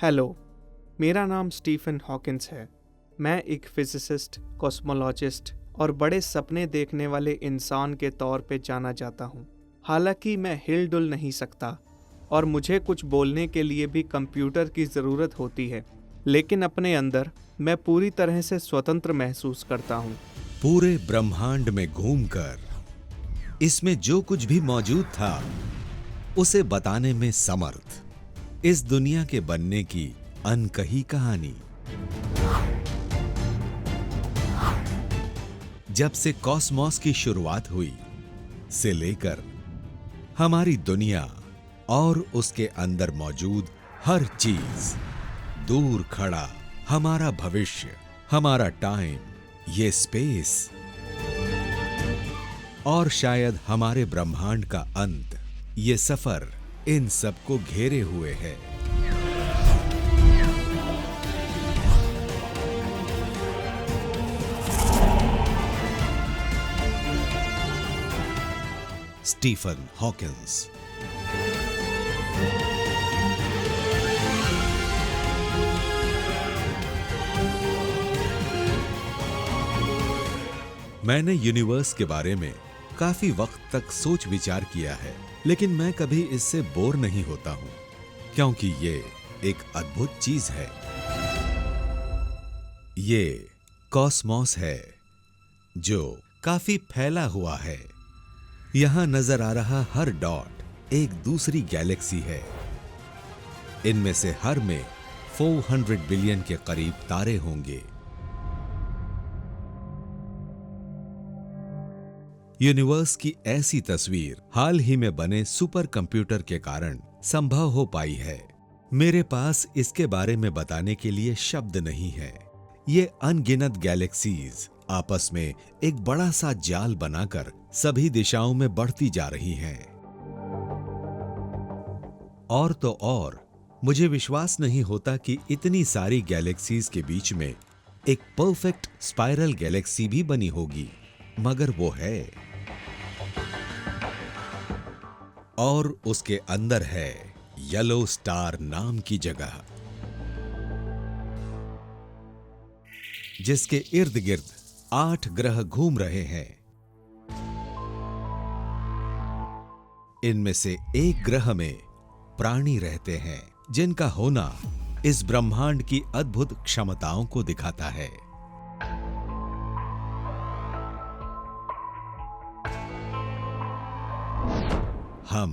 Hello, मेरा नाम Stephen Hawkins है। मैं एक फिजिसिस्ट, कॉस्मोलॉजिस्ट और बड़े सपने देखने वाले इंसान के तौर पे जाना जाता हूँ। हालांकि मैं हिल डुल नहीं सकता और मुझे कुछ बोलने के लिए भी कंप्यूटर की ज़रूरत होती है, लेकिन अपने अंदर मैं पूरी तरह से स्वतंत्र महसूस करता हूँ। पूरे ब्रह्मांड में घूमकर इसमें जो कुछ भी मौजूद था उसे बताने में समर्थ, इस दुनिया के बनने की अनकही कहानी। जब से कॉस्मॉस की शुरुआत हुई से लेकर हमारी दुनिया और उसके अंदर मौजूद हर चीज, दूर खड़ा हमारा भविष्य, हमारा टाइम, ये स्पेस और शायद हमारे ब्रह्मांड का अंत, ये सफर इन सबको घेरे हुए है। Stephen Hawkins. मैंने यूनिवर्स के बारे में काफी वक्त तक सोच विचार किया है, लेकिन मैं कभी इससे बोर नहीं होता हूं, क्योंकि ये एक अद्भुत चीज है। ये कॉस्मॉस है जो काफी फैला हुआ है। यहां नजर आ रहा हर डॉट एक दूसरी गैलेक्सी है। इनमें से हर में 400 बिलियन के करीब तारे होंगे। यूनिवर्स की ऐसी तस्वीर हाल ही में बने सुपर कंप्यूटर के कारण संभव हो पाई है। मेरे पास इसके बारे में बताने के लिए शब्द नहीं है। ये अनगिनत गैलेक्सीज आपस में एक बड़ा सा जाल बनाकर सभी दिशाओं में बढ़ती जा रही हैं। और तो और, मुझे विश्वास नहीं होता कि इतनी सारी गैलेक्सीज के बीच में एक परफेक्ट स्पाइरल गैलेक्सी भी बनी होगी, मगर वो है। और उसके अंदर है येलो स्टार नाम की जगह, जिसके इर्द गिर्द 8 ग्रह घूम रहे हैं। इनमें से एक ग्रह में प्राणी रहते हैं, जिनका होना इस ब्रह्मांड की अद्भुत क्षमताओं को दिखाता है। हम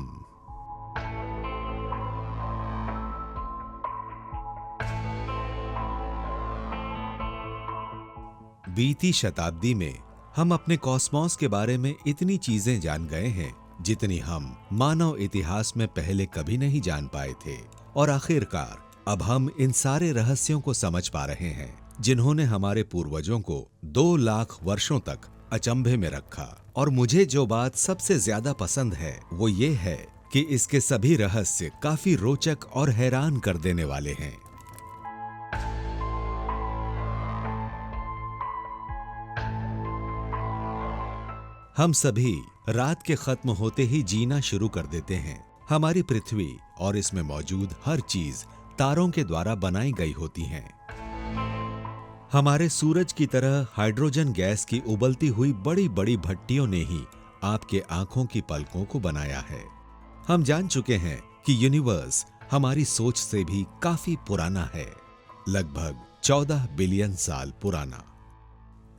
बीती शताब्दी में हम अपने कॉस्मॉस के बारे में इतनी चीजें जान गए हैं जितनी हम मानव इतिहास में पहले कभी नहीं जान पाए थे। और आखिरकार अब हम इन सारे रहस्यों को समझ पा रहे हैं, जिन्होंने हमारे पूर्वजों को 2 लाख वर्षों तक अचंभे में रखा। और मुझे जो बात सबसे ज्यादा पसंद है वो ये है कि इसके सभी रहस्य काफी रोचक और हैरान कर देने वाले हैं। हम सभी रात के खत्म होते ही जीना शुरू कर देते हैं। हमारी पृथ्वी और इसमें मौजूद हर चीज तारों के द्वारा बनाई गई होती हैं। हमारे सूरज की तरह हाइड्रोजन गैस की उबलती हुई बड़ी बड़ी भट्टियों ने ही आपके आंखों की पलकों को बनाया है। हम जान चुके हैं कि यूनिवर्स हमारी सोच से भी काफी पुराना है, लगभग 14 बिलियन साल पुराना।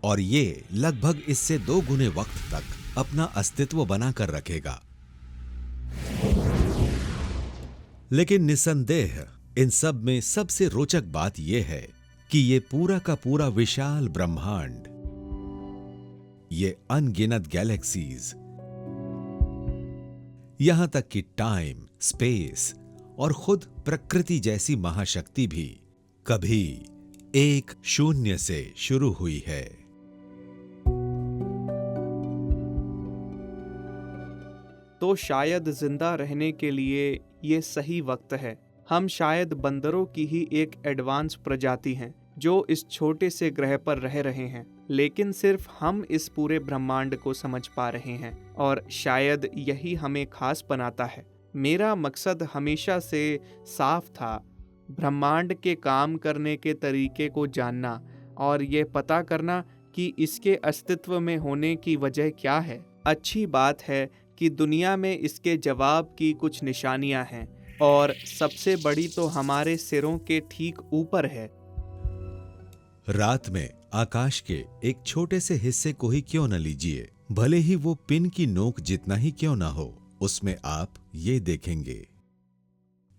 और ये लगभग इससे 2 गुने वक्त तक अपना अस्तित्व बनाकर रखेगा। लेकिन निस्संदेह इन सब में सबसे रोचक बात यह है कि ये पूरा का पूरा विशाल ब्रह्मांड, ये अनगिनत गैलेक्सीज, यहां तक कि टाइम, स्पेस और खुद प्रकृति जैसी महाशक्ति भी कभी एक शून्य से शुरू हुई है। तो शायद जिंदा रहने के लिए ये सही वक्त है। हम शायद बंदरों की ही एक एडवांस प्रजाति हैं जो इस छोटे से ग्रह पर रह रहे हैं, लेकिन सिर्फ हम इस पूरे ब्रह्मांड को समझ पा रहे हैं और शायद यही हमें खास बनाता है। मेरा मकसद हमेशा से साफ था ब्रह्मांड के काम करने के तरीके को जानना और ये पता करना कि इसके अस्तित्व में होने की वजह क्या है। अच्छी बात है कि दुनिया में इसके जवाब की कुछ निशानियां हैं और सबसे बड़ी तो हमारे सिरों के ठीक ऊपर है। रात में आकाश के एक छोटे से हिस्से को ही क्यों न लीजिए, भले ही वो पिन की नोक जितना ही क्यों ना हो, उसमें आप ये देखेंगे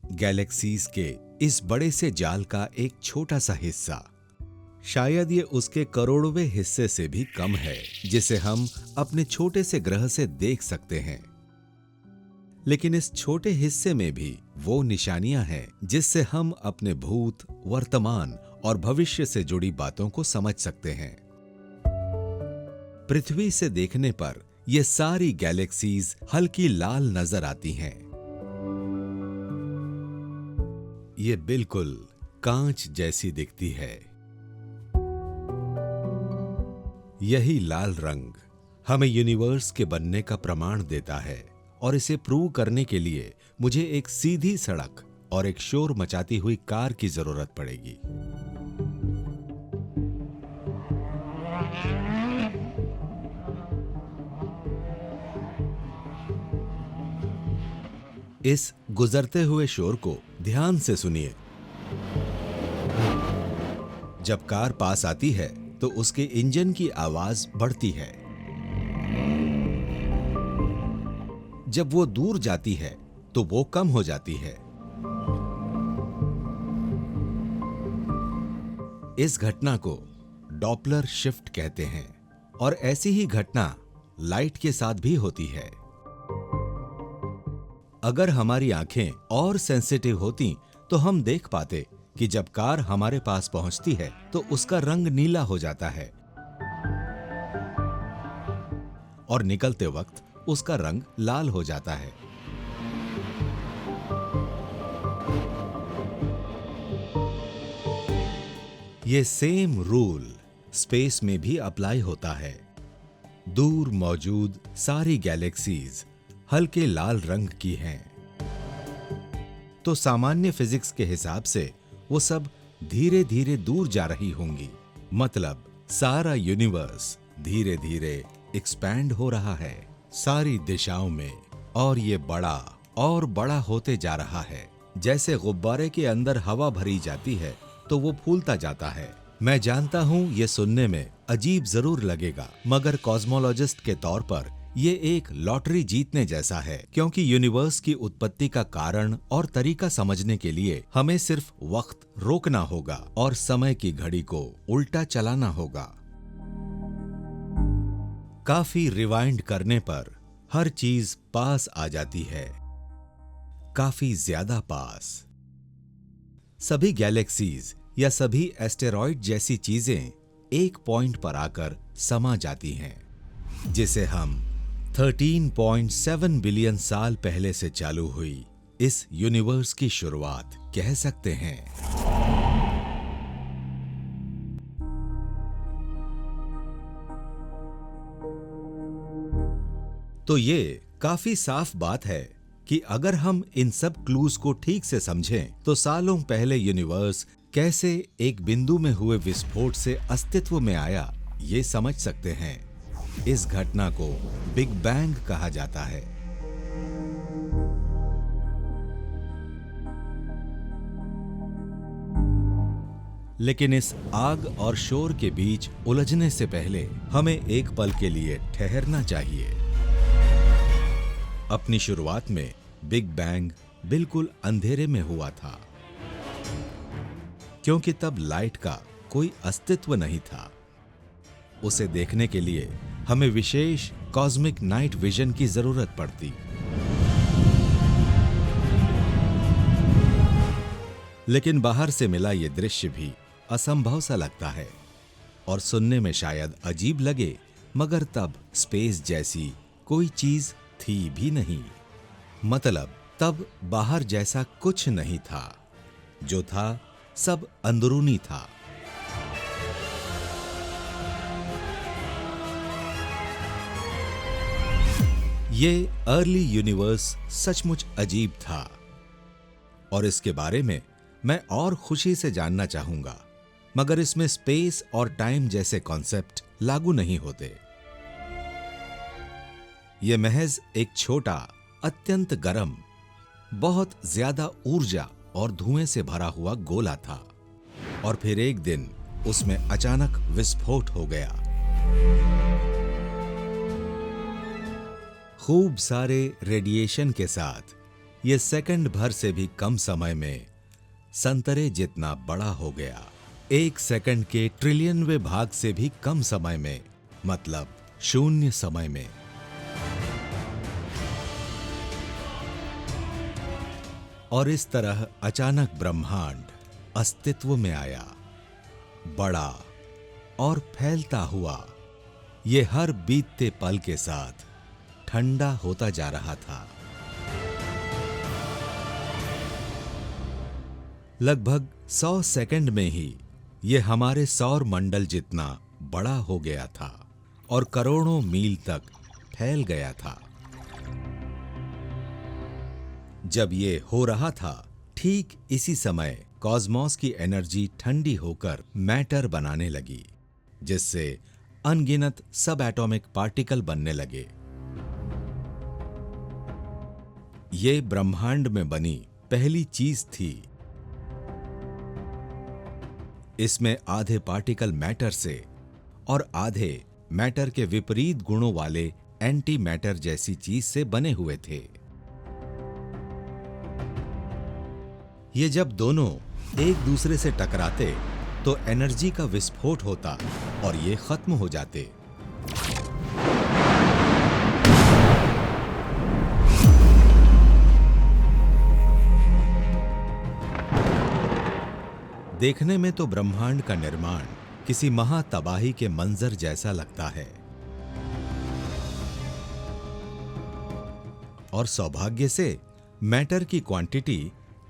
गैलेक्सीज के इस बड़े से जाल का एक छोटा सा हिस्सा। शायद ये उसके करोड़वें हिस्से से भी कम है जिसे हम अपने छोटे से ग्रह से देख सकते हैं। लेकिन इस छोटे हिस्से में भी वो निशानियां हैं जिससे हम अपने भूत, वर्तमान और भविष्य से जुड़ी बातों को समझ सकते हैं। पृथ्वी से देखने पर ये सारी गैलेक्सीज हल्की लाल नजर आती हैं। ये बिल्कुल कांच जैसी दिखती है। यही लाल रंग हमें यूनिवर्स के बनने का प्रमाण देता है और इसे प्रूव करने के लिए मुझे एक सीधी सड़क और एक शोर मचाती हुई कार की जरूरत पड़ेगी। इस गुजरते हुए शोर को ध्यान से सुनिए। जब कार पास आती है तो उसके इंजन की आवाज बढ़ती है। जब वो दूर जाती है तो वो कम हो जाती है। इस घटना को डॉपलर शिफ्ट कहते हैं और ऐसी ही घटना लाइट के साथ भी होती है। अगर हमारी आंखें और सेंसिटिव होती तो हम देख पाते कि जब कार हमारे पास पहुंचती है तो उसका रंग नीला हो जाता है और निकलते वक्त उसका रंग लाल हो जाता है। ये सेम रूल स्पेस में भी अप्लाई होता है। दूर मौजूद सारी गैलेक्सीज हल्के लाल रंग की हैं। तो सामान्य फिजिक्स के हिसाब से वो सब धीरे धीरे दूर जा रही होंगी। मतलब सारा यूनिवर्स धीरे धीरे एक्सपैंड हो रहा है सारी दिशाओं में, और ये बड़ा और बड़ा होते जा रहा है। जैसे गुब्बारे के अंदर हवा भरी जाती है तो वो फूलता जाता है। मैं जानता हूँ ये सुनने में अजीब जरूर लगेगा, मगर कॉस्मोलॉजिस्ट के तौर पर ये एक लॉटरी जीतने जैसा है, क्योंकि यूनिवर्स की उत्पत्ति का कारण और तरीका समझने के लिए हमें सिर्फ वक्त रोकना होगा और समय की घड़ी को उल्टा चलाना होगा। काफी रिवाइंड करने पर हर चीज पास आ जाती है, काफी ज्यादा पास। सभी गैलेक्सीज या सभी एस्टेरॉइड जैसी चीजें एक पॉइंट पर आकर समा जाती हैं, जिसे हम 13.7 बिलियन साल पहले से चालू हुई इस यूनिवर्स की शुरुआत कह सकते हैं। तो ये काफी साफ बात है कि अगर हम इन सब क्लूज को ठीक से समझें तो सालों पहले यूनिवर्स कैसे एक बिंदु में हुए विस्फोट से अस्तित्व में आया ये समझ सकते हैं। इस घटना को बिग बैंग कहा जाता है। लेकिन इस आग और शोर के बीच उलझने से पहले हमें एक पल के लिए ठहरना चाहिए। अपनी शुरुआत में बिग बैंग बिल्कुल अंधेरे में हुआ था, क्योंकि तब लाइट का कोई अस्तित्व नहीं था। उसे देखने के लिए हमें विशेष कॉस्मिक नाइट विजन की जरूरत पड़ती। लेकिन बाहर से मिला ये दृश्य भी असंभव सा लगता है और सुनने में शायद अजीब लगे, मगर तब स्पेस जैसी कोई चीज थी भी नहीं। मतलब तब बाहर जैसा कुछ नहीं था, जो था सब अंदरूनी था। ये अर्ली यूनिवर्स सचमुच अजीब था और इसके बारे में मैं और खुशी से जानना चाहूंगा, मगर इसमें स्पेस और टाइम जैसे कॉन्सेप्ट लागू नहीं होते। यह महज एक छोटा, अत्यंत गर्म, बहुत ज्यादा ऊर्जा और धुएं से भरा हुआ गोला था, और फिर एक दिन उसमें अचानक विस्फोट हो गया। खूब सारे रेडिएशन के साथ यह सेकंड भर से भी कम समय में संतरे जितना बड़ा हो गया। 1 सेकंड के ट्रिलियनवें भाग से भी कम समय में, मतलब शून्य समय में। और इस तरह अचानक ब्रह्मांड अस्तित्व में आया, बड़ा और फैलता हुआ। ये हर बीतते पल के साथ ठंडा होता जा रहा था। लगभग 100 सेकंड में ही यह हमारे सौर मंडल जितना बड़ा हो गया था और करोड़ों मील तक फैल गया था। जब ये हो रहा था, ठीक इसी समय कॉस्मोस की एनर्जी ठंडी होकर मैटर बनाने लगी, जिससे अनगिनत सब एटॉमिक पार्टिकल बनने लगे। ये ब्रह्मांड में बनी पहली चीज थी। इसमें आधे पार्टिकल मैटर से और आधे मैटर के विपरीत गुणों वाले एंटी मैटर जैसी चीज से बने हुए थे। ये जब दोनों एक दूसरे से टकराते तो एनर्जी का विस्फोट होता और ये खत्म हो जाते। देखने में तो ब्रह्मांड का निर्माण किसी महातबाही के मंजर जैसा लगता है, और सौभाग्य से मैटर की क्वांटिटी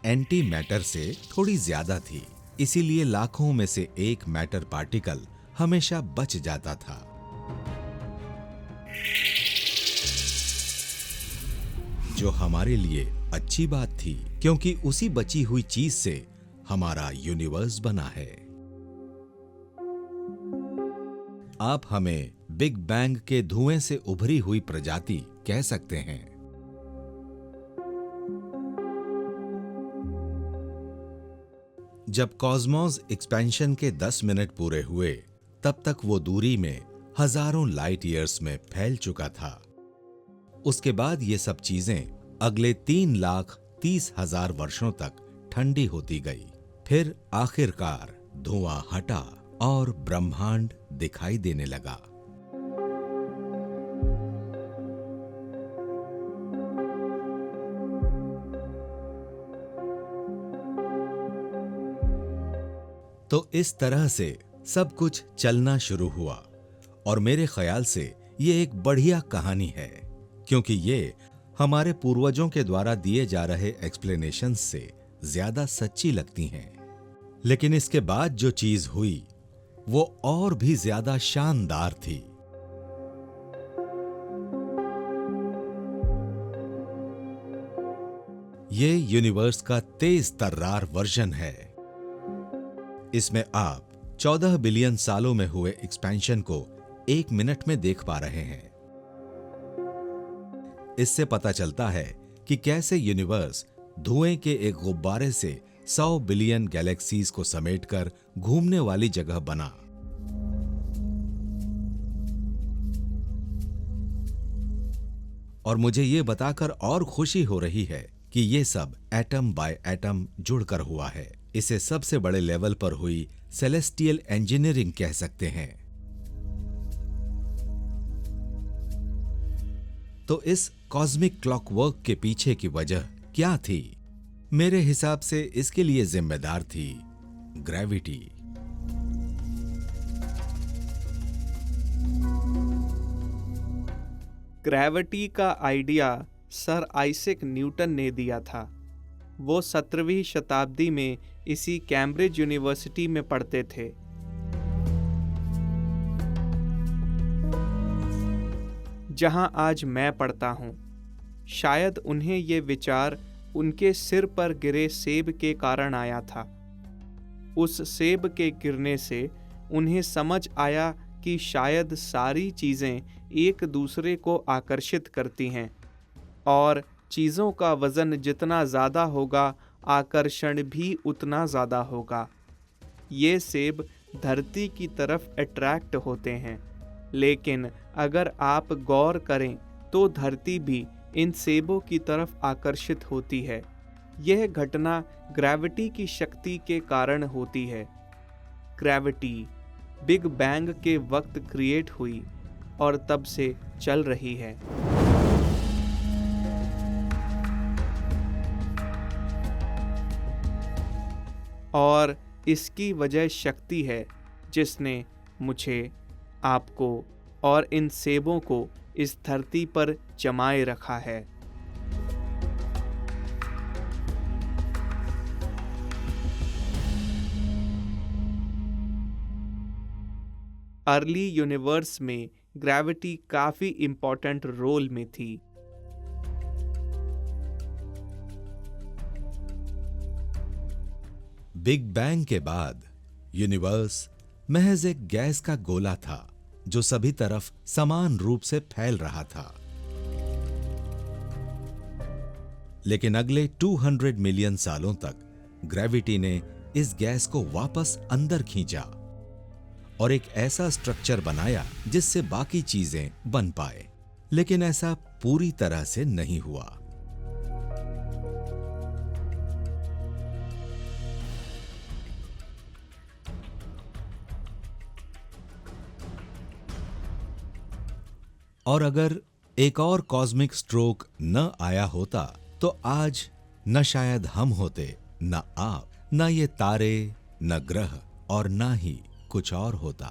एंटी मैटर से थोड़ी ज्यादा थी, इसीलिए लाखों में से एक मैटर पार्टिकल हमेशा बच जाता था। जो हमारे लिए अच्छी बात थी, क्योंकि उसी बची हुई चीज से हमारा यूनिवर्स बना है। आप हमें बिग बैंग के धुएं से उभरी हुई प्रजाति कह सकते हैं। जब कॉस्मोस एक्सपेंशन के 10 मिनट पूरे हुए, तब तक वो दूरी में हजारों लाइट ईयर्स में फैल चुका था। उसके बाद ये सब चीजें अगले 3,30,000 वर्षों तक ठंडी होती गई। फिर आखिरकार धुआं हटा और ब्रह्मांड दिखाई देने लगा। तो इस तरह से सब कुछ चलना शुरू हुआ, और मेरे ख्याल से ये एक बढ़िया कहानी है, क्योंकि ये हमारे पूर्वजों के द्वारा दिए जा रहे एक्सप्लेनेशंस से ज्यादा सच्ची लगती हैं। लेकिन इसके बाद जो चीज हुई वो और भी ज्यादा शानदार थी। ये यूनिवर्स का तेज तर्रार वर्जन है। इसमें आप 14 बिलियन सालों में हुए एक्सपेंशन को 1 मिनट में देख पा रहे हैं। इससे पता चलता है कि कैसे यूनिवर्स धुएं के एक गुब्बारे से 100 बिलियन गैलेक्सीज को समेटकर घूमने वाली जगह बना। और मुझे ये बताकर और खुशी हो रही है कि ये सब एटम बाय एटम जुड़कर हुआ है। इसे सबसे बड़े लेवल पर हुई सेलेस्टियल इंजीनियरिंग कह सकते हैं। तो इस कॉस्मिक क्लॉकवर्क के पीछे की वजह क्या थी? मेरे हिसाब से इसके लिए जिम्मेदार थी ग्रेविटी। ग्रेविटी का आइडिया सर आइजैक न्यूटन ने दिया था। वो 17वीं शताब्दी में इसी कैम्ब्रिज यूनिवर्सिटी में पढ़ते थे। जहां आज मैं पढ़ता हूं। शायद उन्हें ये विचार उनके सिर पर गिरे सेब के कारण आया था। उस सेब के गिरने से उन्हें समझ आया कि शायद सारी चीज़ें एक दूसरे को आकर्षित करती हैं और चीज़ों का वज़न जितना ज़्यादा होगा, आकर्षण भी उतना ज़्यादा होगा। ये सेब धरती की तरफ अट्रैक्ट होते हैं, लेकिन अगर आप गौर करें तो धरती भी इन सेबों की तरफ आकर्षित होती है। यह घटना ग्रेविटी की शक्ति के कारण होती है। ग्रेविटी बिग बैंग के वक्त क्रिएट हुई और तब से चल रही है। और इसकी वजह शक्ति है जिसने मुझे, आपको और इन सेबों को इस धरती पर जमाए रखा है। अर्ली यूनिवर्स में ग्रेविटी काफी इंपॉर्टेंट रोल में थी। बिग बैंग के बाद यूनिवर्स महज एक गैस का गोला था जो सभी तरफ समान रूप से फैल रहा था। लेकिन अगले 200 मिलियन सालों तक ग्रेविटी ने इस गैस को वापस अंदर खींचा और एक ऐसा स्ट्रक्चर बनाया जिससे बाकी चीजें बन पाए। लेकिन ऐसा पूरी तरह से नहीं हुआ। और अगर एक और कॉस्मिक स्ट्रोक न आया होता तो आज न शायद हम होते, न आप, न ये तारे, न ग्रह और न ही कुछ और होता।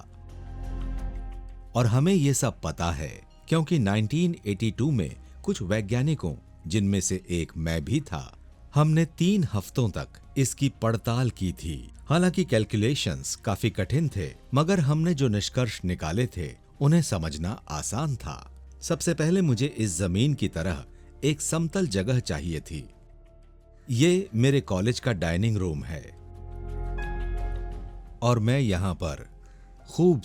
और हमें ये सब पता है क्योंकि 1982 में कुछ वैज्ञानिकों, जिनमें से एक मैं भी था, हमने 3 हफ्तों तक इसकी पड़ताल की थी। हालांकि कैलकुलेशंस काफी कठिन थे, मगर हमने जो निष्कर्ष निकाले थे उन्हें समझना आसान था। सबसे पहले मुझे इस जमीन की तरह एक समतल जगह चाहिए थी। ये मेरे कॉलेज का डाइनिंग रूम है और मैं यहां पर खूब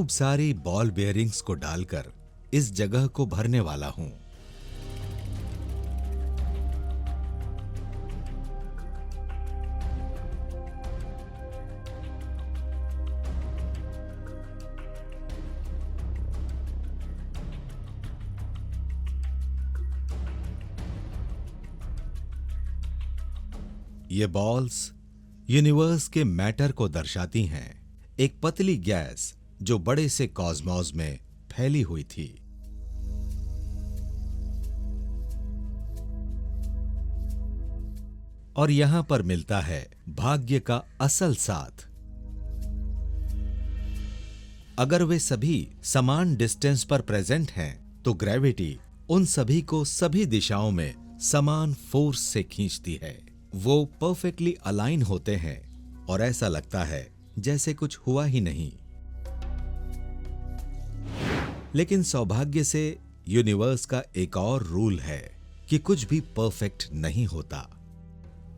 सारी बॉल बेयरिंग्स को डालकर इस जगह को भरने वाला हूं। ये बॉल्स यूनिवर्स के मैटर को दर्शाती हैं, एक पतली गैस जो बड़े से कॉस्मॉस में फैली हुई थी। और यहां पर मिलता है भाग्य का असल साथ। अगर वे सभी समान डिस्टेंस पर प्रेजेंट हैं तो ग्रेविटी उन सभी को सभी दिशाओं में समान फोर्स से खींचती है। वो परफेक्टली अलाइन होते हैं और ऐसा लगता है जैसे कुछ हुआ ही नहीं। लेकिन सौभाग्य से यूनिवर्स का एक और रूल है कि कुछ भी परफेक्ट नहीं होता।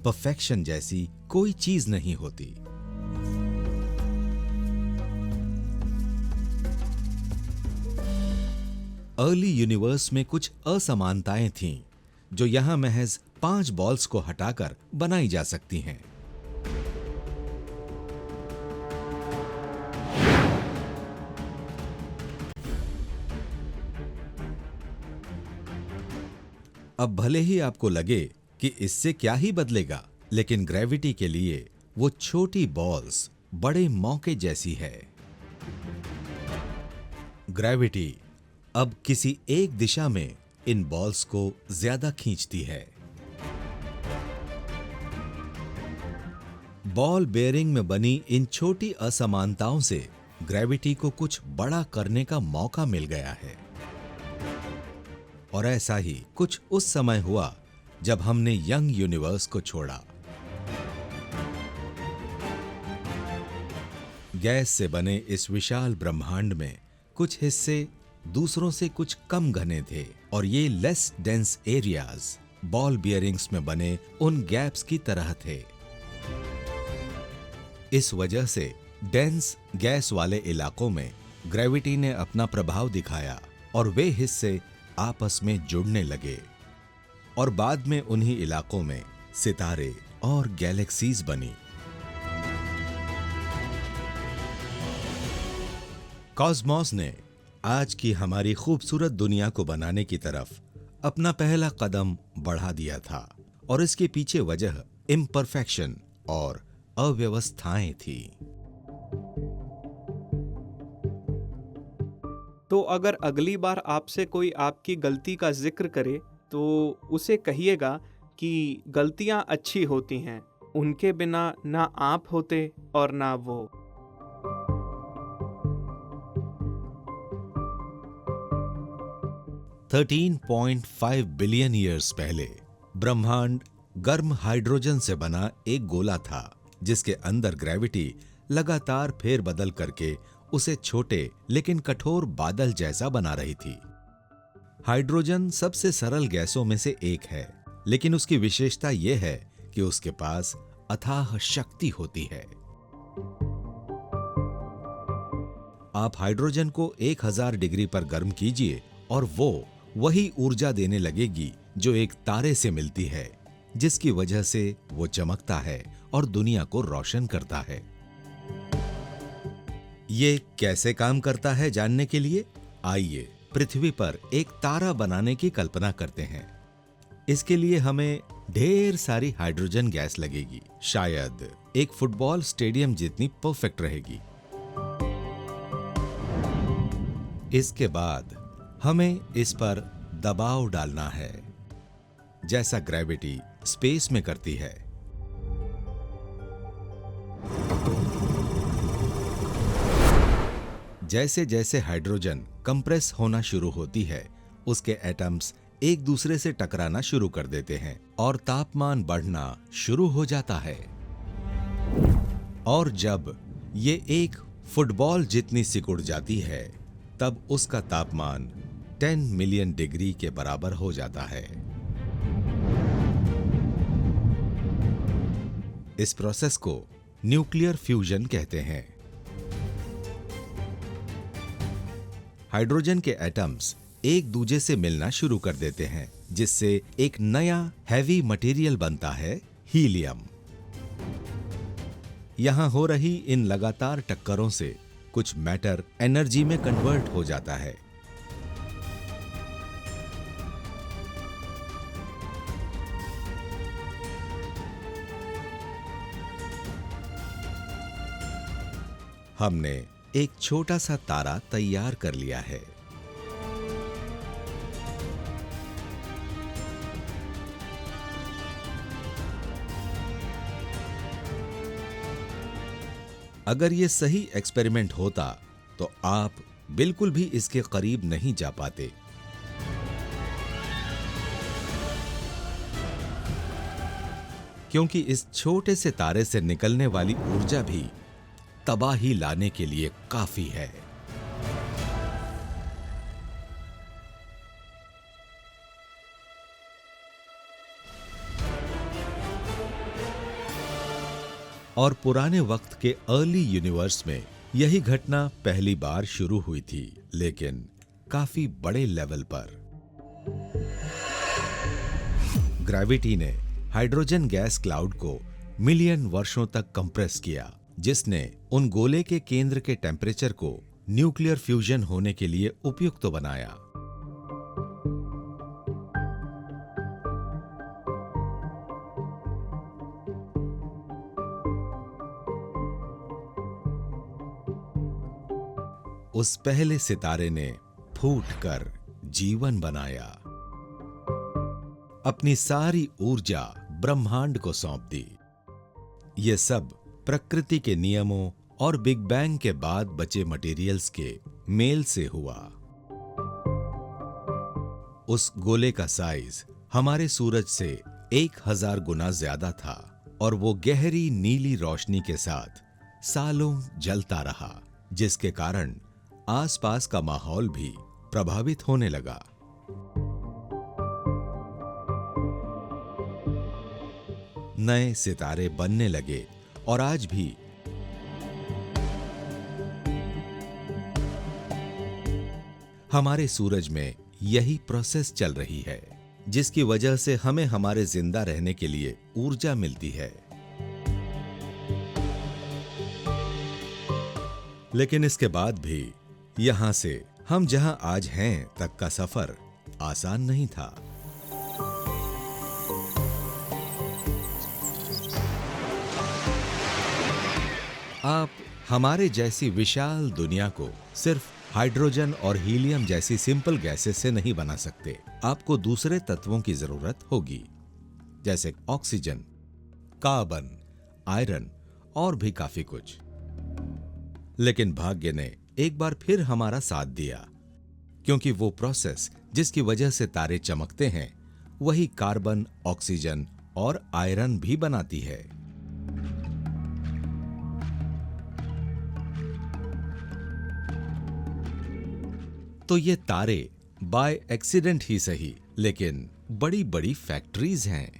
परफेक्शन जैसी कोई चीज नहीं होती। अर्ली यूनिवर्स में कुछ असमानताएं थीं जो यहां महज 5 बॉल्स को हटाकर बनाई जा सकती हैं। अब भले ही आपको लगे कि इससे क्या ही बदलेगा, लेकिन ग्रेविटी के लिए वो छोटी बॉल्स बड़े मौके जैसी है। ग्रेविटी अब किसी एक दिशा में इन बॉल्स को ज्यादा खींचती है। बॉल बेयरिंग में बनी इन छोटी असमानताओं से ग्रेविटी को कुछ बड़ा करने का मौका मिल गया है। और ऐसा ही कुछ उस समय हुआ जब हमने यंग यूनिवर्स को छोड़ा। गैस से बने इस विशाल ब्रह्मांड में कुछ हिस्से दूसरों से कुछ कम घने थे और ये less dense areas ball bearings में बने उन गैप्स की तरह थे। इस वजह से डेंस गैस वाले इलाकों में ग्रेविटी ने अपना प्रभाव दिखाया और वे हिस्से आपस में जुड़ने लगे और बाद में उन्हीं इलाकों में सितारे और गैलेक्सीज बनी। कॉस्मोस ने आज की हमारी खूबसूरत दुनिया को बनाने की तरफ अपना पहला कदम बढ़ा दिया था और इसके पीछे वजह इम्परफेक्शन और अव्यवस्थाएं थी। तो अगर अगली बार आपसे कोई आपकी गलती का जिक्र करे तो उसे कहिएगा कि गलतियां अच्छी होती हैं, उनके बिना ना आप होते और ना वो। $13.5 बिलियन ईयर्स पहले ब्रह्मांड गर्म हाइड्रोजन से बना एक गोला था जिसके अंदर ग्रेविटी लगातार फेरबदल करके उसे छोटे लेकिन कठोर बादल जैसा बना रही थी। हाइड्रोजन सबसे सरल गैसों में से एक है, लेकिन उसकी विशेषता यह है कि उसके पास अथाह शक्ति होती है। आप हाइड्रोजन को 1000 डिग्री पर गर्म कीजिए और वो वही ऊर्जा देने लगेगी जो एक तारे से मिलती है, जिसकी वजह से वो चमकता है और दुनिया को रोशन करता है। ये कैसे काम करता है जानने के लिए आइए पृथ्वी पर एक तारा बनाने की कल्पना करते हैं। इसके लिए हमें ढेर सारी हाइड्रोजन गैस लगेगी, शायद एक फुटबॉल स्टेडियम जितनी परफेक्ट रहेगी। इसके बाद हमें इस पर दबाव डालना है, जैसा ग्रेविटी स्पेस में करती है। जैसे जैसे हाइड्रोजन कंप्रेस होना शुरू होती है, उसके एटम्स एक दूसरे से टकराना शुरू कर देते हैं और तापमान बढ़ना शुरू हो जाता है। और जब ये एक फुटबॉल जितनी सिकुड़ जाती है, तब उसका तापमान 10 मिलियन डिग्री के बराबर हो जाता है। इस प्रोसेस को न्यूक्लियर फ्यूजन कहते हैं। हाइड्रोजन के एटम्स एक दूसरे से मिलना शुरू कर देते हैं, जिससे एक नया हैवी मटेरियल बनता है, हीलियम। यहां हो रही इन लगातार टक्करों से कुछ मैटर एनर्जी में कन्वर्ट हो जाता है। हमने एक छोटा सा तारा तैयार कर लिया है। अगर ये सही एक्सपेरिमेंट होता तो आप बिल्कुल भी इसके करीब नहीं जा पाते। क्योंकि इस छोटे से तारे से निकलने वाली ऊर्जा भी तबाही लाने के लिए काफी है। और पुराने वक्त के अर्ली यूनिवर्स में यही घटना पहली बार शुरू हुई थी, लेकिन काफी बड़े लेवल पर। ग्रेविटी ने हाइड्रोजन गैस क्लाउड को मिलियन वर्षों तक कंप्रेस किया, जिसने उन गोले के केंद्र के टेम्परेचर को न्यूक्लियर फ्यूजन होने के लिए उपयुक्त बनाया। उस पहले सितारे ने फूटकर जीवन बनाया, अपनी सारी ऊर्जा ब्रह्मांड को सौंप दी। ये सब प्रकृति के नियमों और बिग बैंग के बाद बचे मटेरियल्स के मेल से हुआ। उस गोले का साइज हमारे सूरज से 1000 गुना ज्यादा था और वो गहरी नीली रोशनी के साथ सालों जलता रहा, जिसके कारण आसपास का माहौल भी प्रभावित होने लगा। नए सितारे बनने लगे और आज भी हमारे सूरज में यही प्रोसेस चल रही है, जिसकी वजह से हमें हमारे जिंदा रहने के लिए ऊर्जा मिलती है। लेकिन इसके बाद भी यहां से हम जहां आज हैं तक का सफर आसान नहीं था। आप हमारे जैसी विशाल दुनिया को सिर्फ हाइड्रोजन और हीलियम जैसी सिंपल गैसेस से नहीं बना सकते। आपको दूसरे तत्वों की जरूरत होगी, जैसे ऑक्सीजन, कार्बन, आयरन और भी काफी कुछ। लेकिन भाग्य ने एक बार फिर हमारा साथ दिया, क्योंकि वो प्रोसेस जिसकी वजह से तारे चमकते हैं वही कार्बन, ऑक्सीजन और आयरन भी बनाती है। तो ये तारे बाय एक्सीडेंट ही सही, लेकिन बड़ी बड़ी फैक्ट्रीज हैं।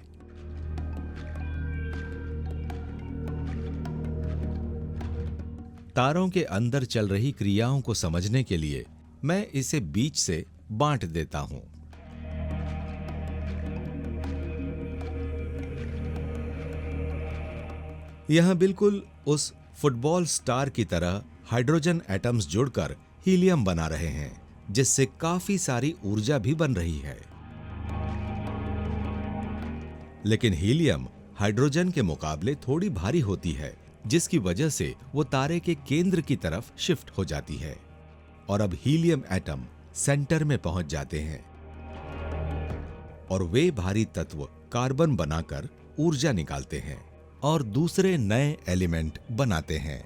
तारों के अंदर चल रही क्रियाओं को समझने के लिए मैं इसे बीच से बांट देता हूं। यहां बिल्कुल उस फुटबॉल स्टार की तरह हाइड्रोजन एटम्स जुड़कर हीलियम बना रहे हैं, जिससे काफी सारी ऊर्जा भी बन रही है। लेकिन हीलियम हाइड्रोजन के मुकाबले थोड़ी भारी होती है, जिसकी वजह से वो तारे के केंद्र की तरफ शिफ्ट हो जाती है और अब हीलियम एटम सेंटर में पहुंच जाते हैं और वे भारी तत्व कार्बन बनाकर ऊर्जा निकालते हैं और दूसरे नए एलिमेंट बनाते हैं।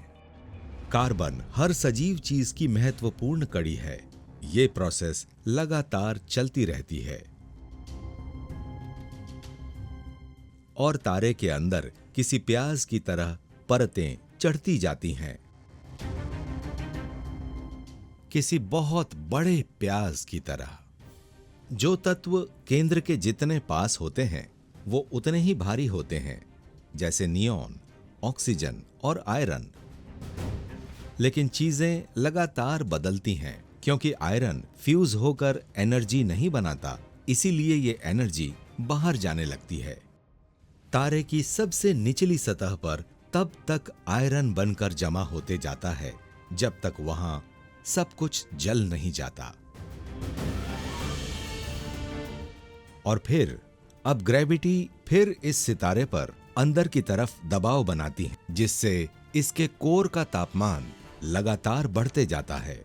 कार्बन हर सजीव चीज की महत्वपूर्ण कड़ी है। ये प्रोसेस लगातार चलती रहती है और तारे के अंदर किसी प्याज की तरह परतें चढ़ती जाती हैं, किसी बहुत बड़े प्याज की तरह। जो तत्व केंद्र के जितने पास होते हैं वो उतने ही भारी होते हैं, जैसे नियॉन, ऑक्सीजन और आयरन। लेकिन चीजें लगातार बदलती हैं, क्योंकि आयरन फ्यूज होकर एनर्जी नहीं बनाता, इसीलिए ये एनर्जी बाहर जाने लगती है। तारे की सबसे निचली सतह पर तब तक आयरन बनकर जमा होते जाता है जब तक वहां सब कुछ जल नहीं जाता। और फिर अब ग्रेविटी फिर इस सितारे पर अंदर की तरफ दबाव बनाती है, जिससे इसके कोर का तापमान लगातार बढ़ते जाता है।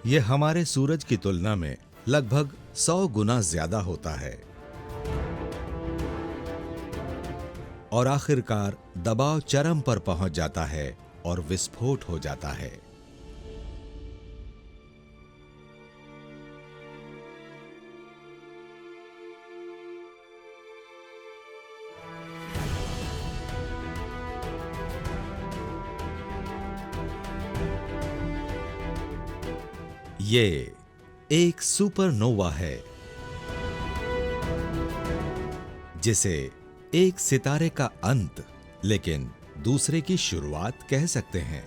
यह हमारे सूरज की तुलना में लगभग 100 गुना ज्यादा होता है और आखिरकार दबाव चरम पर पहुंच जाता है और विस्फोट हो जाता है। ये एक सुपरनोवा है, जिसे एक सितारे का अंत लेकिन दूसरे की शुरुआत कह सकते हैं।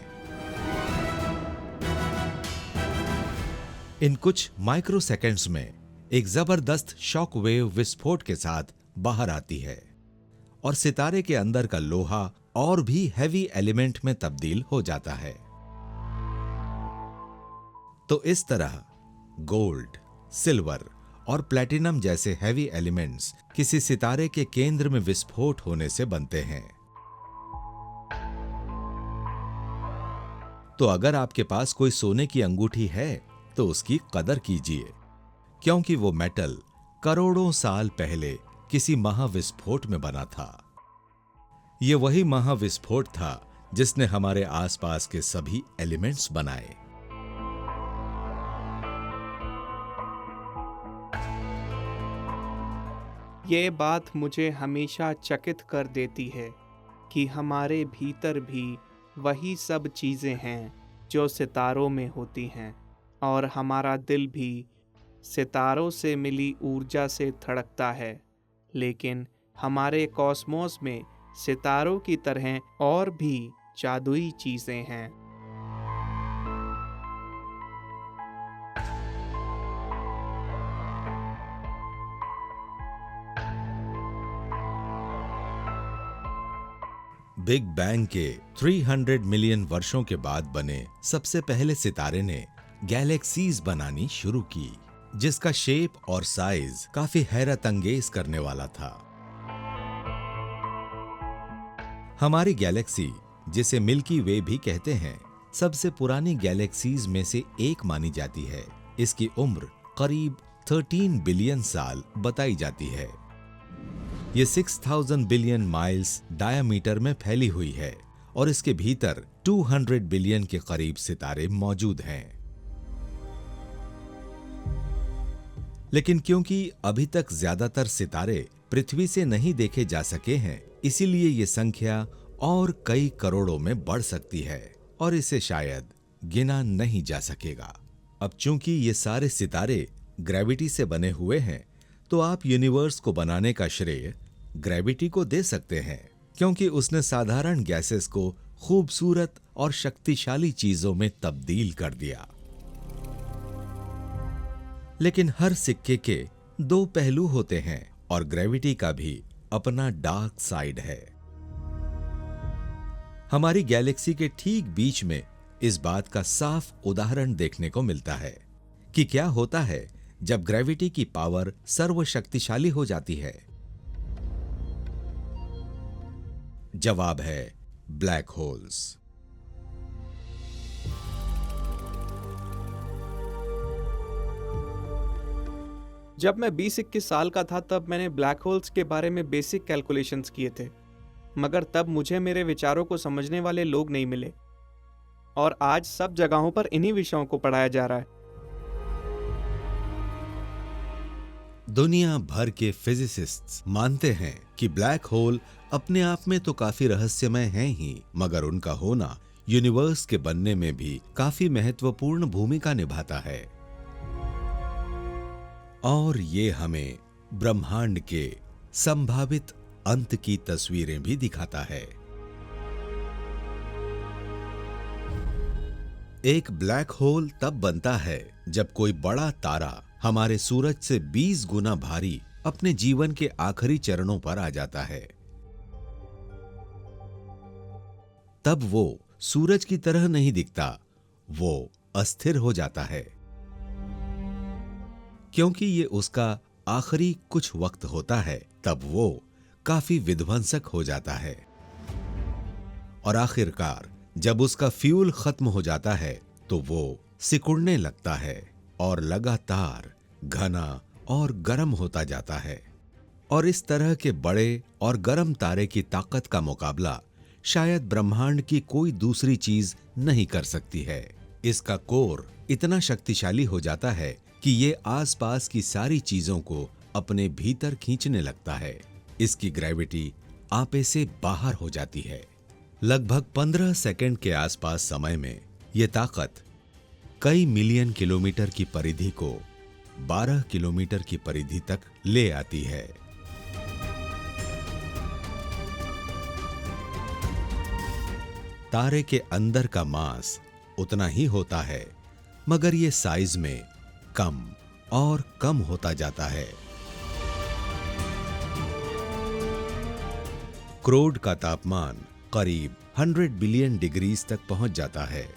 इन कुछ माइक्रोसेकंड्स में एक जबरदस्त शॉक वेव विस्फोट के साथ बाहर आती है और सितारे के अंदर का लोहा और भी हैवी एलिमेंट में तब्दील हो जाता है। तो इस तरह गोल्ड, सिल्वर और प्लैटिनम जैसे हैवी एलिमेंट्स किसी सितारे के केंद्र में विस्फोट होने से बनते हैं। तो अगर आपके पास कोई सोने की अंगूठी है तो उसकी कदर कीजिए, क्योंकि वो मेटल करोड़ों साल पहले किसी महाविस्फोट में बना था। ये वही महाविस्फोट था जिसने हमारे आसपास के सभी एलिमेंट्स बनाए। ये बात मुझे हमेशा चकित कर देती है कि हमारे भीतर भी वही सब चीज़ें हैं जो सितारों में होती हैं, और हमारा दिल भी सितारों से मिली ऊर्जा से धड़कता है, लेकिन हमारे कॉस्मोस में सितारों की तरह और भी जादुई चीजें हैं। बिग बैंग के 300 मिलियन वर्षों के बाद बने सबसे पहले सितारे ने गैलेक्सीज बनानी शुरू की, जिसका शेप और साइज काफी हैरत अंगेज करने वाला था। हमारी गैलेक्सी, जिसे मिल्की वे भी कहते हैं, सबसे पुरानी गैलेक्सीज में से एक मानी जाती है। इसकी उम्र करीब 13 बिलियन साल बताई जाती है। ये 6000 बिलियन माइल्स डायामीटर में फैली हुई है और इसके भीतर 200 बिलियन के करीब सितारे मौजूद हैं। लेकिन क्योंकि अभी तक ज्यादातर सितारे पृथ्वी से नहीं देखे जा सके हैं, इसीलिए ये संख्या और कई करोड़ों में बढ़ सकती है और इसे शायद गिना नहीं जा सकेगा। अब चूंकि ये सारे सितारे ग्रेविटी से बने हुए हैं, तो आप यूनिवर्स को बनाने का श्रेय ग्रेविटी को दे सकते हैं, क्योंकि उसने साधारण गैसेस को खूबसूरत और शक्तिशाली चीजों में तब्दील कर दिया। लेकिन हर सिक्के के दो पहलू होते हैं और ग्रेविटी का भी अपना डार्क साइड है। हमारी गैलेक्सी के ठीक बीच में इस बात का साफ उदाहरण देखने को मिलता है कि क्या होता है जब ग्रेविटी की पावर सर्वशक्तिशाली हो जाती है। जवाब है ब्लैक होल्स। जब मैं 20-21 साल का था तब मैंने ब्लैक होल्स के बारे में बेसिक कैलकुलेशंस किए थे, मगर तब मुझे मेरे विचारों को समझने वाले लोग नहीं मिले और आज सब जगहों पर इन्हीं विषयों को पढ़ाया जा रहा है। दुनिया भर के फिजिसिस्ट्स मानते हैं कि ब्लैक होल अपने आप में तो काफी रहस्यमय हैं ही, मगर उनका होना यूनिवर्स के बनने में भी काफी महत्वपूर्ण भूमिका निभाता है। और ये हमें ब्रह्मांड के संभावित अंत की तस्वीरें भी दिखाता है। एक ब्लैक होल तब बनता है जब कोई बड़ा तारा हमारे सूरज से 20 गुना भारी अपने जीवन के आखिरी चरणों पर आ जाता है। तब वो सूरज की तरह नहीं दिखता, वो अस्थिर हो जाता है, क्योंकि ये उसका आखिरी कुछ वक्त होता है। तब वो काफी विध्वंसक हो जाता है और आखिरकार जब उसका फ्यूल खत्म हो जाता है तो वो सिकुड़ने लगता है और लगातार घना और गर्म होता जाता है। और इस तरह के बड़े और गर्म तारे की ताकत का मुकाबला शायद ब्रह्मांड की कोई दूसरी चीज नहीं कर सकती है। इसका कोर इतना शक्तिशाली हो जाता है कि ये आसपास की सारी चीजों को अपने भीतर खींचने लगता है। इसकी ग्रेविटी आपे से बाहर हो जाती है। लगभग 15 सेकंड के आसपास समय में यह ताकत कई मिलियन किलोमीटर की परिधि को 12 किलोमीटर की परिधि तक ले आती है। तारे के अंदर का मास उतना ही होता है, मगर ये साइज में कम और कम होता जाता है। क्रोड का तापमान करीब 100 बिलियन डिग्रीज तक पहुंच जाता है।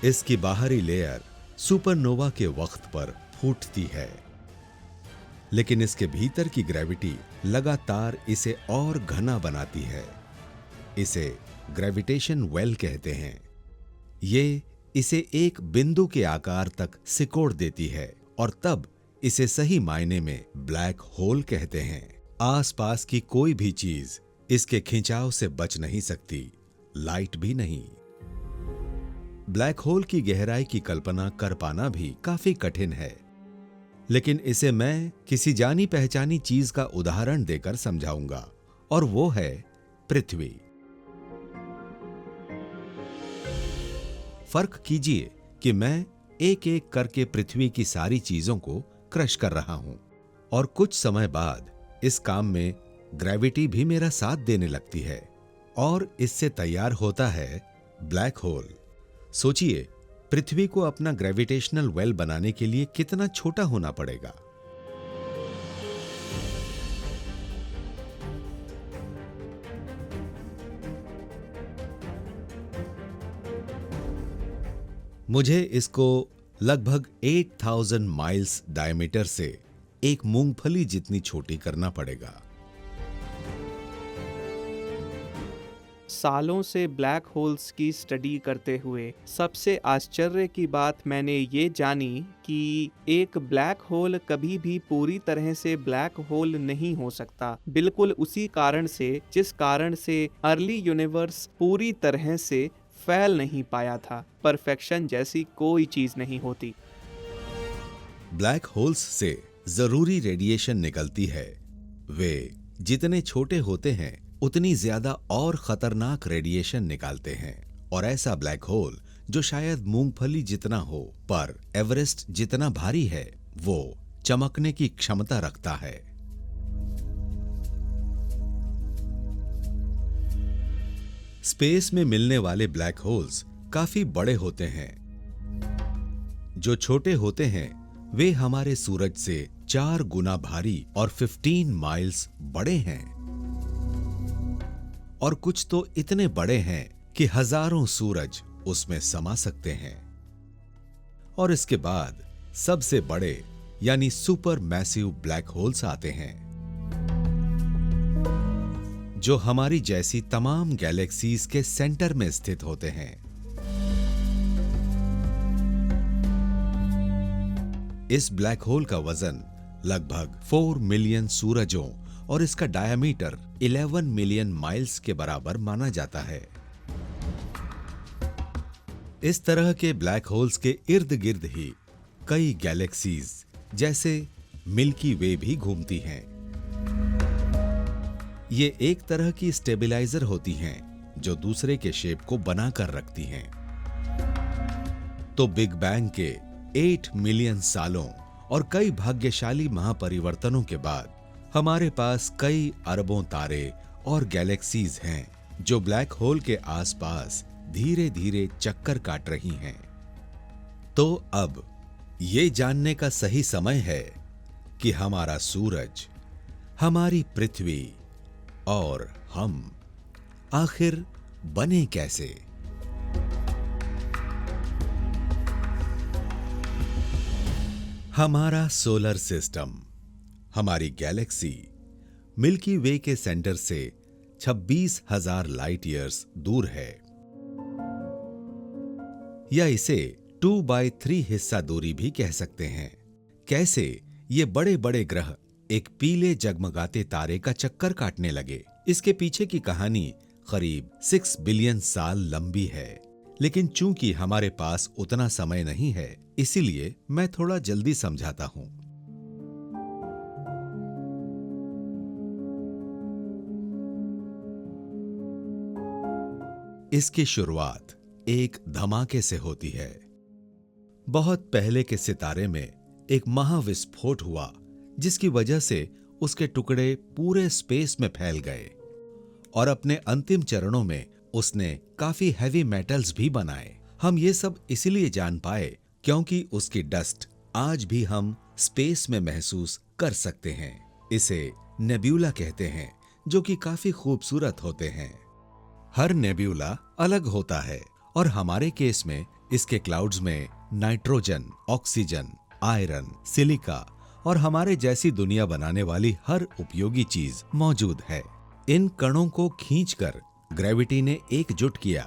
इसकी बाहरी लेयर सुपरनोवा के वक्त पर फूटती है, लेकिन इसके भीतर की ग्रेविटी लगातार इसे और घना बनाती है। इसे ग्रेविटेशन वेल कहते हैं। ये इसे एक बिंदु के आकार तक सिकोड़ देती है और तब इसे सही मायने में ब्लैक होल कहते हैं। आसपास की कोई भी चीज इसके खिंचाव से बच नहीं सकती, लाइट भी नहीं। ब्लैक होल की गहराई की कल्पना कर पाना भी काफी कठिन है, लेकिन इसे मैं किसी जानी पहचानी चीज का उदाहरण देकर समझाऊंगा, और वो है पृथ्वी। फर्क कीजिए कि मैं एक एक करके पृथ्वी की सारी चीजों को क्रश कर रहा हूं, और कुछ समय बाद इस काम में ग्रेविटी भी मेरा साथ देने लगती है, और इससे तैयार होता है ब्लैक होल। सोचिए, पृथ्वी को अपना ग्रेविटेशनल वेल बनाने के लिए कितना छोटा होना पड़ेगा। मुझे इसको लगभग 8000 माइल्स डायमीटर से एक मूंगफली जितनी छोटी करना पड़ेगा। सालों से ब्लैक होल्स की स्टडी करते हुए सबसे आश्चर्य की बात मैंने ये जानी कि एक ब्लैक होल कभी भी पूरी तरह से ब्लैक होल नहीं हो सकता, बिल्कुल उसी कारण से जिस कारण से अर्ली यूनिवर्स पूरी तरह से फैल नहीं पाया था। परफेक्शन जैसी कोई चीज नहीं होती। ब्लैक होल्स से जरूरी रेडिएशन निकलती है। वे जितने छोटे होते हैं उतनी ज्यादा और खतरनाक रेडिएशन निकालते हैं, और ऐसा ब्लैक होल जो शायद मूंगफली जितना हो पर एवरेस्ट जितना भारी है, वो चमकने की क्षमता रखता है। स्पेस में मिलने वाले ब्लैक होल्स काफी बड़े होते हैं। जो छोटे होते हैं वे हमारे सूरज से 4 गुना भारी और 15 माइल्स बड़े हैं, और कुछ तो इतने बड़े हैं कि हजारों सूरज उसमें समा सकते हैं। और इसके बाद सबसे बड़े यानी सुपर मैसिव ब्लैक होल्स आते हैं, जो हमारी जैसी तमाम गैलेक्सीज के सेंटर में स्थित होते हैं। इस ब्लैक होल का वजन लगभग 4 मिलियन सूरजों और इसका डायमीटर 11 मिलियन माइल्स के बराबर माना जाता है। इस तरह के ब्लैक होल्स के इर्द गिर्द ही कई गैलेक्सीज जैसे मिल्की वे भी घूमती हैं। ये एक तरह की स्टेबिलाइजर होती हैं जो दूसरे के शेप को बनाकर रखती हैं। तो बिग बैंग के 8 मिलियन सालों और कई भाग्यशाली महापरिवर्तनों के बाद हमारे पास कई अरबों तारे और गैलेक्सीज हैं जो ब्लैक होल के आसपास धीरे धीरे चक्कर काट रही हैं। तो अब ये जानने का सही समय है कि हमारा सूरज, हमारी पृथ्वी और हम आखिर बने कैसे। हमारा सोलर सिस्टम, हमारी गैलेक्सी मिल्की वे के सेंटर से 26,000 लाइट ईयर्स दूर है, या इसे 2/3 हिस्सा दूरी भी कह सकते हैं। कैसे ये बड़े बड़े ग्रह एक पीले जगमगाते तारे का चक्कर काटने लगे, इसके पीछे की कहानी करीब 6 बिलियन साल लंबी है। लेकिन चूंकि हमारे पास उतना समय नहीं है, इसीलिए मैं थोड़ा जल्दी समझाता हूं। इसकी शुरुआत एक धमाके से होती है। बहुत पहले के सितारे में एक महाविस्फोट हुआ, जिसकी वजह से उसके टुकड़े पूरे स्पेस में फैल गए, और अपने अंतिम चरणों में उसने काफी हैवी मेटल्स भी बनाए। हम ये सब इसलिए जान पाए क्योंकि उसकी डस्ट आज भी हम स्पेस में महसूस कर सकते हैं। इसे नेब्यूला कहते हैं, जो कि काफी खूबसूरत होते हैं। हर नेब्यूला अलग होता है, और हमारे केस में इसके क्लाउड्स में नाइट्रोजन, ऑक्सीजन, आयरन, सिलिका और हमारे जैसी दुनिया बनाने वाली हर उपयोगी चीज मौजूद है। इन कणों को खींचकर ग्रेविटी ने एकजुट किया,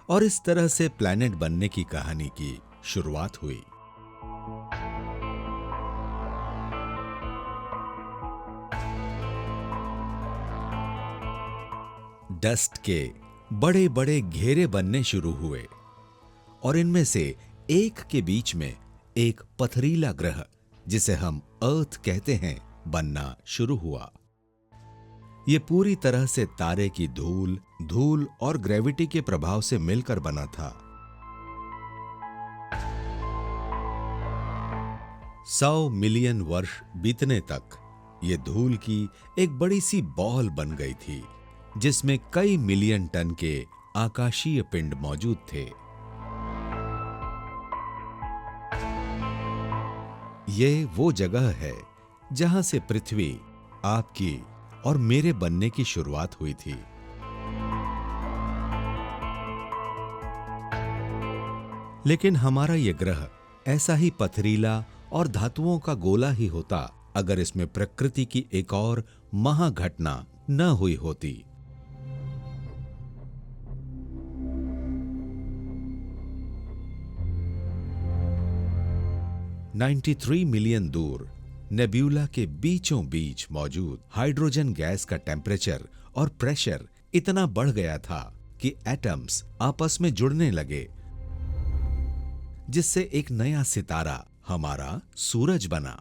और इस तरह से प्लैनेट बनने की कहानी की शुरुआत हुई। डस्ट के बड़े बड़े घेरे बनने शुरू हुए, और इनमें से एक के बीच में एक पथरीला ग्रह जिसे हम अर्थ कहते हैं बनना शुरू हुआ। ये पूरी तरह से तारे की धूल और ग्रेविटी के प्रभाव से मिलकर बना था। 100 मिलियन वर्ष बीतने तक ये धूल की एक बड़ी सी बॉल बन गई थी जिसमें कई मिलियन टन के आकाशीय पिंड मौजूद थे। ये वो जगह है जहां से पृथ्वी आपकी और मेरे बनने की शुरुआत हुई थी। लेकिन हमारा ये ग्रह ऐसा ही पथरीला और धातुओं का गोला ही होता अगर इसमें प्रकृति की एक और महाघटना न हुई होती। $93 मिलियन दूर नेब्यूला के बीचों बीच मौजूद हाइड्रोजन गैस का टेम्परेचर और प्रेशर इतना बढ़ गया था कि एटम्स आपस में जुड़ने लगे, जिससे एक नया सितारा हमारा सूरज बना।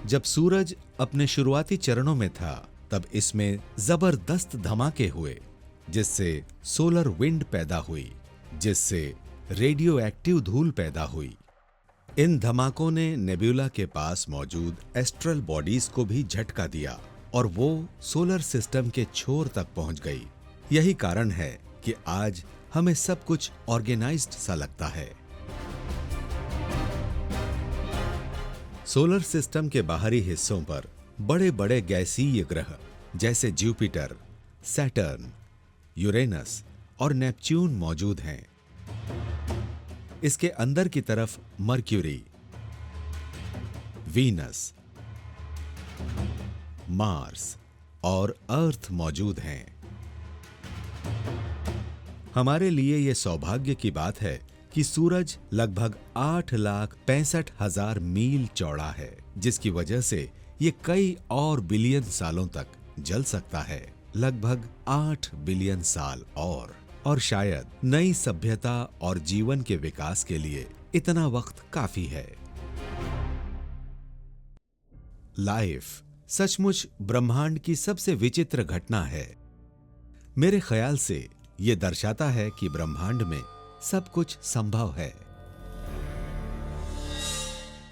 जब सूरज अपने शुरुआती चरणों में था तब इसमें जबरदस्त धमाके हुए जिससे सोलर विंड पैदा हुई, जिससे रेडियो एक्टिव धूल पैदा हुई। इन धमाकों ने नेब्यूला के पास मौजूद एस्ट्रल बॉडीज को भी झटका दिया और वो सोलर सिस्टम के छोर तक पहुंच गई। यही कारण है कि आज हमें सब कुछ ऑर्गेनाइज्ड सा लगता है। सोलर सिस्टम के बाहरी हिस्सों पर बड़े बड़े गैसीय ग्रह जैसे जुपिटर, सैटर्न, यूरेनस और नेपच्यून मौजूद हैं। इसके अंदर की तरफ मर्क्यूरी, वीनस, मार्स और अर्थ मौजूद हैं। हमारे लिए यह सौभाग्य की बात है कि सूरज लगभग 8,65,000 मील चौड़ा है, जिसकी वजह से ये कई और बिलियन सालों तक जल सकता है। लगभग 8 बिलियन साल और शायद नई सभ्यता और जीवन के विकास के लिए इतना वक्त काफी है। लाइफ सचमुच ब्रह्मांड की सबसे विचित्र घटना है। मेरे ख्याल से यह दर्शाता है कि ब्रह्मांड में सब कुछ संभव है।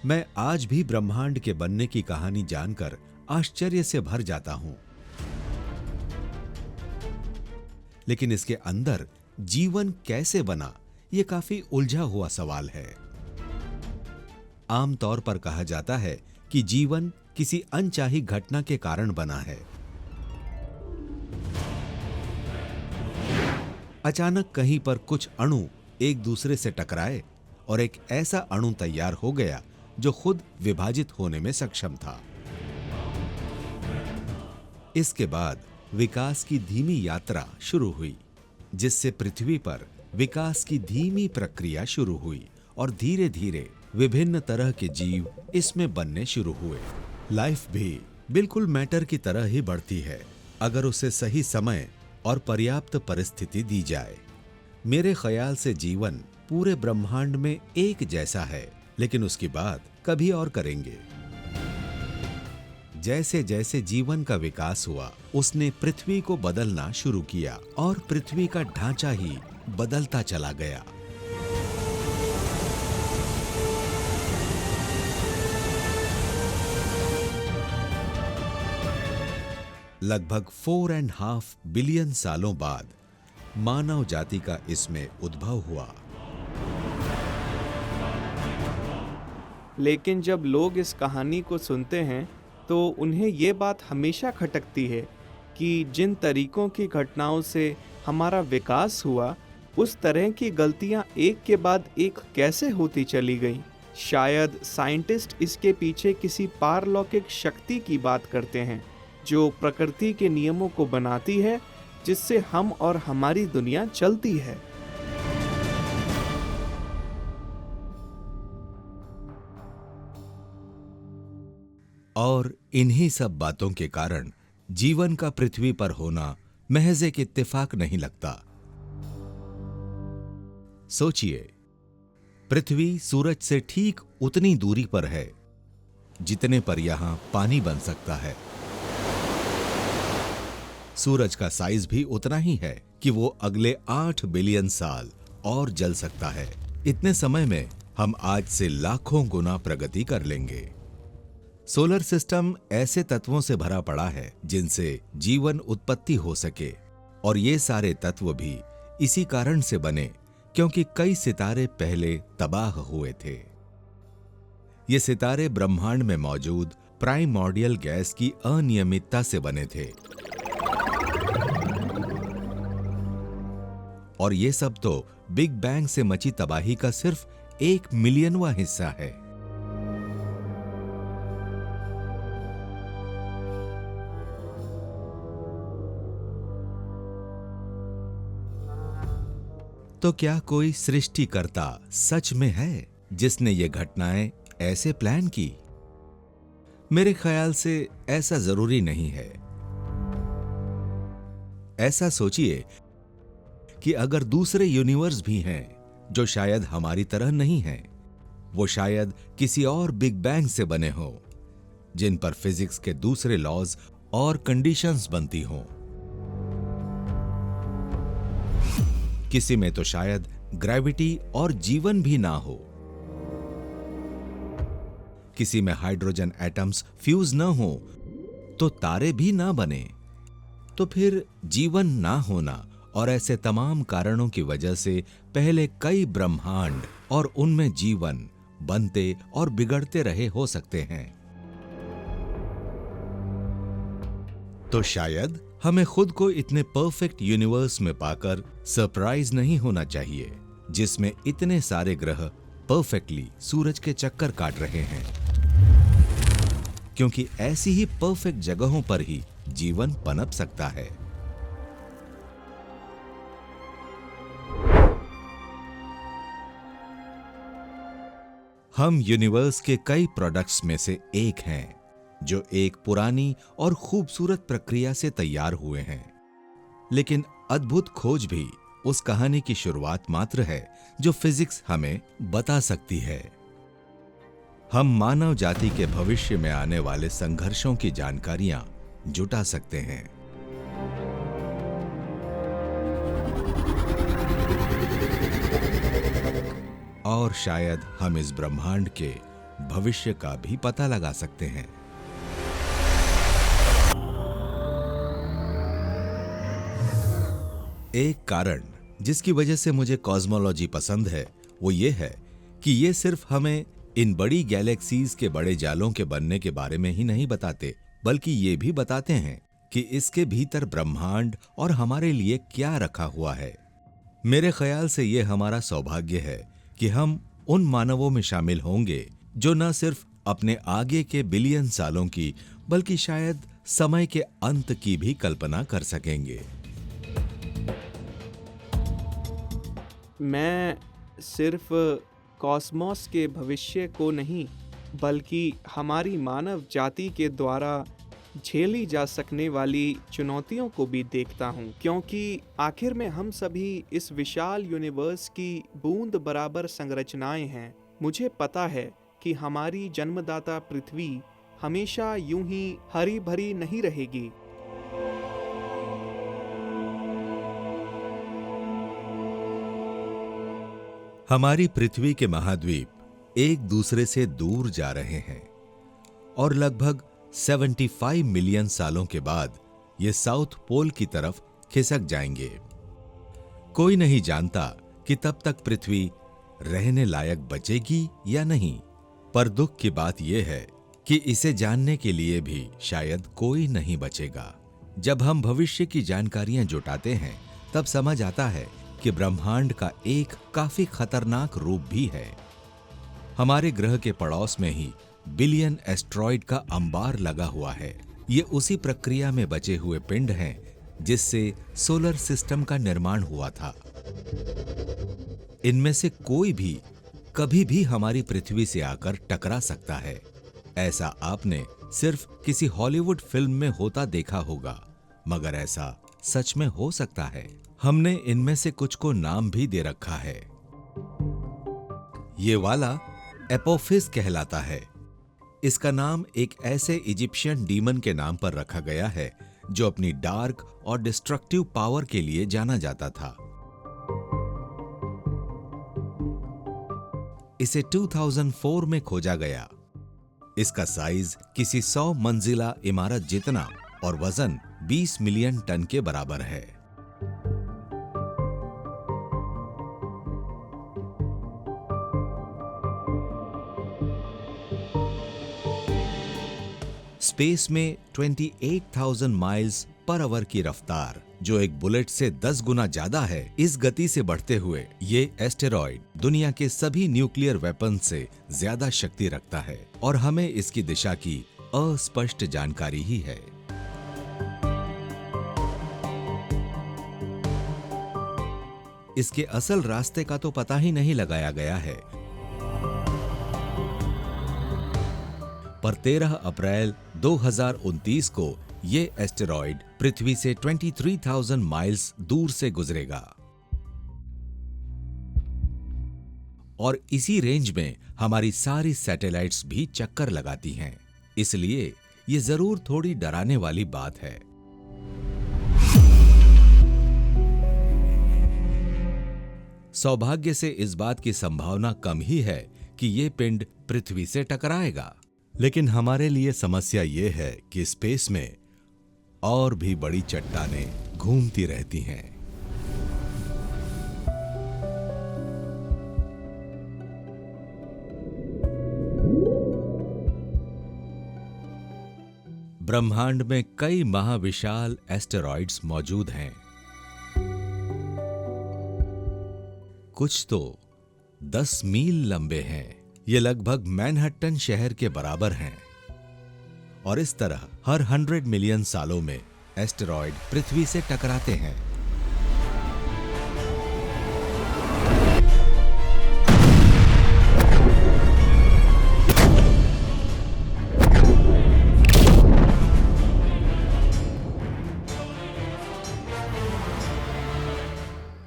मैं आज भी ब्रह्मांड के बनने की कहानी जानकर आश्चर्य से भर जाता हूं, लेकिन इसके अंदर जीवन कैसे बना, यह काफी उलझा हुआ सवाल है। आमतौर पर कहा जाता है कि जीवन किसी अनचाही घटना के कारण बना है। अचानक कहीं पर कुछ अणु एक दूसरे से टकराए और एक ऐसा अणु तैयार हो गया जो खुद विभाजित होने में सक्षम था। इसके बाद विकास की धीमी यात्रा शुरू हुई, जिससे पृथ्वी पर विकास की धीमी प्रक्रिया शुरू हुई और धीरे धीरे विभिन्न तरह के जीव इसमें बनने शुरू हुए। लाइफ भी बिल्कुल मैटर की तरह ही बढ़ती है अगर उसे सही समय और पर्याप्त परिस्थिति दी जाए। मेरे ख्याल से जीवन पूरे ब्रह्मांड में एक जैसा है, लेकिन उसकी बात कभी और करेंगे। जैसे जैसे जीवन का विकास हुआ, उसने पृथ्वी को बदलना शुरू किया और पृथ्वी का ढांचा ही बदलता चला गया। लगभग 4.5 बिलियन सालों बाद मानव जाति का इसमें उद्भव हुआ। लेकिन जब लोग इस कहानी को सुनते हैं तो उन्हें ये बात हमेशा खटकती है कि जिन तरीकों की घटनाओं से हमारा विकास हुआ, उस तरह की गलतियां एक के बाद एक कैसे होती चली गईं। शायद साइंटिस्ट इसके पीछे किसी पारलौकिक शक्ति की बात करते हैं जो प्रकृति के नियमों को बनाती है, जिससे हम और हमारी दुनिया चलती है। और इन्हीं सब बातों के कारण जीवन का पृथ्वी पर होना महज एक इत्तेफाक नहीं लगता। सोचिए, पृथ्वी सूरज से ठीक उतनी दूरी पर है जितने पर यहां पानी बन सकता है। सूरज का साइज भी उतना ही है कि वो अगले 8 बिलियन साल और जल सकता है। इतने समय में हम आज से लाखों गुना प्रगति कर लेंगे। सोलर सिस्टम ऐसे तत्वों से भरा पड़ा है जिनसे जीवन उत्पत्ति हो सके, और ये सारे तत्व भी इसी कारण से बने क्योंकि कई सितारे पहले तबाह हुए थे। ये सितारे ब्रह्मांड में मौजूद प्राइमॉर्डियल गैस की अनियमितता से बने थे, और ये सब तो बिग बैंग से मची तबाही का सिर्फ 1 मिलियनवां हिस्सा है। तो क्या कोई सृष्टिकर्ता सच में है जिसने ये घटनाएं ऐसे प्लान की? मेरे ख्याल से ऐसा जरूरी नहीं है। ऐसा सोचिए कि अगर दूसरे यूनिवर्स भी हैं जो शायद हमारी तरह नहीं हैं, वो शायद किसी और बिग बैंग से बने हों जिन पर फिजिक्स के दूसरे लॉज और कंडीशंस बनती हों। किसी में तो शायद ग्रेविटी और जीवन भी ना हो, किसी में हाइड्रोजन एटम्स फ्यूज ना हो, तो तारे भी ना बने। तो फिर जीवन ना होना और ऐसे तमाम कारणों की वजह से पहले कई ब्रह्मांड और उनमें जीवन बनते और बिगड़ते रहे हो सकते हैं। तो शायद हमें खुद को इतने परफेक्ट यूनिवर्स में पाकर सरप्राइज नहीं होना चाहिए जिसमें इतने सारे ग्रह परफेक्टली सूरज के चक्कर काट रहे हैं, क्योंकि ऐसी ही परफेक्ट जगहों पर ही जीवन पनप सकता है। हम यूनिवर्स के कई प्रोडक्ट्स में से एक हैं जो एक पुरानी और खूबसूरत प्रक्रिया से तैयार हुए हैं, लेकिन अद्भुत खोज भी उस कहानी की शुरुआत मात्र है जो फिजिक्स हमें बता सकती है। हम मानव जाति के भविष्य में आने वाले संघर्षों की जानकारियां जुटा सकते हैं। और शायद हम इस ब्रह्मांड के भविष्य का भी पता लगा सकते हैं। एक कारण जिसकी वजह से मुझे कॉस्मोलॉजी पसंद है वो ये है कि ये सिर्फ हमें इन बड़ी गैलेक्सीज के बड़े जालों के बनने के बारे में ही नहीं बताते, बल्कि ये भी बताते हैं कि इसके भीतर ब्रह्मांड और हमारे लिए क्या रखा हुआ है। मेरे ख्याल से ये हमारा सौभाग्य है कि हम उन मानवों में शामिल होंगे जो न सिर्फ अपने आगे के बिलियन सालों की बल्कि शायद समय के अंत की भी कल्पना कर सकेंगे। मैं सिर्फ कॉस्मोस के भविष्य को नहीं बल्कि हमारी मानव जाति के द्वारा झेली जा सकने वाली चुनौतियों को भी देखता हूँ, क्योंकि आखिर में हम सभी इस विशाल यूनिवर्स की बूंद बराबर संरचनाएं हैं। मुझे पता है कि हमारी जन्मदाता पृथ्वी हमेशा यूं ही हरी भरी नहीं रहेगी। हमारी पृथ्वी के महाद्वीप एक दूसरे से दूर जा रहे हैं और लगभग 75 मिलियन सालों के बाद ये साउथ पोल की तरफ खिसक जाएंगे। कोई नहीं जानता कि तब तक पृथ्वी रहने लायक बचेगी या नहीं, पर दुख की बात यह है कि इसे जानने के लिए भी शायद कोई नहीं बचेगा। जब हम भविष्य की जानकारियां जुटाते हैं तब समझ आता है कि ब्रह्मांड का एक काफी खतरनाक रूप भी है। हमारे ग्रह के पड़ोस में ही बिलियन एस्ट्रॉइड का अंबार लगा हुआ है। ये उसी प्रक्रिया में बचे हुए पिंड हैं जिससे सोलर सिस्टम का निर्माण हुआ था। इनमें से कोई भी कभी भी हमारी पृथ्वी से आकर टकरा सकता है, ऐसा आपने सिर्फ किसी हॉलीवुड फिल्म में होता देखा होगा, मगर ऐसा सच में हो सकता है। हमने इनमें से कुछ को नाम भी दे रखा है। ये वाला एपोफिस कहलाता है। इसका नाम एक ऐसे इजिप्शियन डीमन के नाम पर रखा गया है जो अपनी डार्क और डिस्ट्रक्टिव पावर के लिए जाना जाता था। इसे 2004 में खोजा गया। इसका साइज किसी 100 मंजिला इमारत जितना और वजन 20 मिलियन टन के बराबर है। स्पेस में 28,000 माइल्स पर आवर की रफ्तार, जो एक बुलेट से 10 गुना ज्यादा है, इस गति से बढ़ते हुए ये एस्टेरॉयड दुनिया के सभी न्यूक्लियर वेपन से ज्यादा शक्ति रखता है और हमें इसकी दिशा की अस्पष्ट जानकारी ही है। इसके असल रास्ते का तो पता ही नहीं लगाया गया है, पर 13 अप्रैल 2029 को ये एस्टेरॉयड पृथ्वी से 23,000 माइल्स दूर से गुजरेगा और इसी रेंज में हमारी सारी सैटेलाइट्स भी चक्कर लगाती हैं। इसलिए ये जरूर थोड़ी डराने वाली बात है। सौभाग्य से इस बात की संभावना कम ही है कि ये पिंड पृथ्वी से टकराएगा, लेकिन हमारे लिए समस्या ये है कि स्पेस में और भी बड़ी चट्टानें घूमती रहती हैं। ब्रह्मांड में कई महाविशाल एस्टेरॉइड्स मौजूद हैं। कुछ तो 10 मील लंबे हैं। ये लगभग मैनहट्टन शहर के बराबर हैं और इस तरह हर 100 मिलियन सालों में एस्टेरॉयड पृथ्वी से टकराते हैं।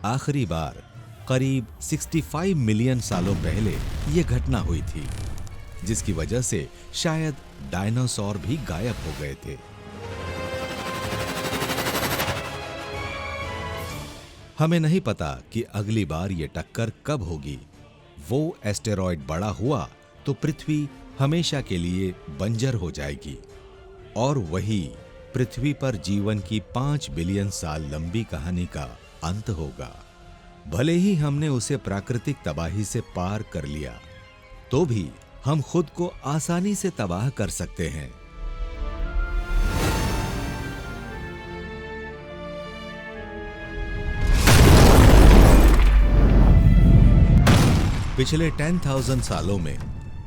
आखिरी बार करीब 65 मिलियन सालों पहले यह घटना हुई थी, जिसकी वजह से शायद डायनासोर भी गायब हो गए थे। हमें नहीं पता कि अगली बार ये टक्कर कब होगी। वो एस्टेरॉयड बड़ा हुआ तो पृथ्वी हमेशा के लिए बंजर हो जाएगी और वही पृथ्वी पर जीवन की 5 बिलियन साल लंबी कहानी का अंत होगा। भले ही हमने उसे प्राकृतिक तबाही से पार कर लिया, तो भी हम खुद को आसानी से तबाह कर सकते हैं। पिछले 10,000 सालों में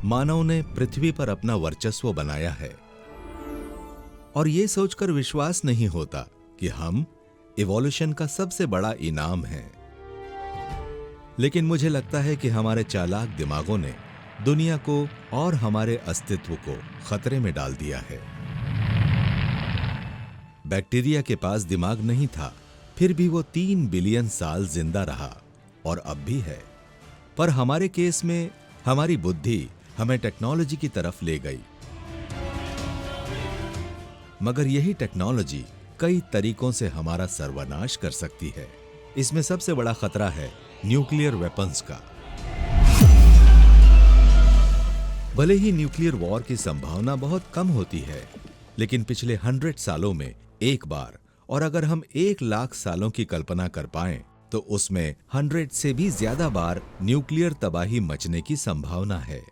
मानव ने पृथ्वी पर अपना वर्चस्व बनाया है और यह सोचकर विश्वास नहीं होता कि हम इवोल्यूशन का सबसे बड़ा इनाम हैं। लेकिन मुझे लगता है कि हमारे चालाक दिमागों ने दुनिया को और हमारे अस्तित्व को खतरे में डाल दिया है। बैक्टीरिया के पास दिमाग नहीं था, फिर भी वो 3 बिलियन साल जिंदा रहा और अब भी है। पर हमारे केस में हमारी बुद्धि हमें टेक्नोलॉजी की तरफ ले गई, मगर यही टेक्नोलॉजी कई तरीकों से हमारा सर्वनाश कर सकती है। इसमें सबसे बड़ा खतरा है न्यूक्लियर वेपन्स का। भले ही न्यूक्लियर वॉर की संभावना बहुत कम होती है, लेकिन पिछले 100 सालों में एक बार, और अगर हम 1 लाख सालों की कल्पना कर पाएं, तो उसमें 100 से भी ज्यादा बार न्यूक्लियर तबाही मचने की संभावना है।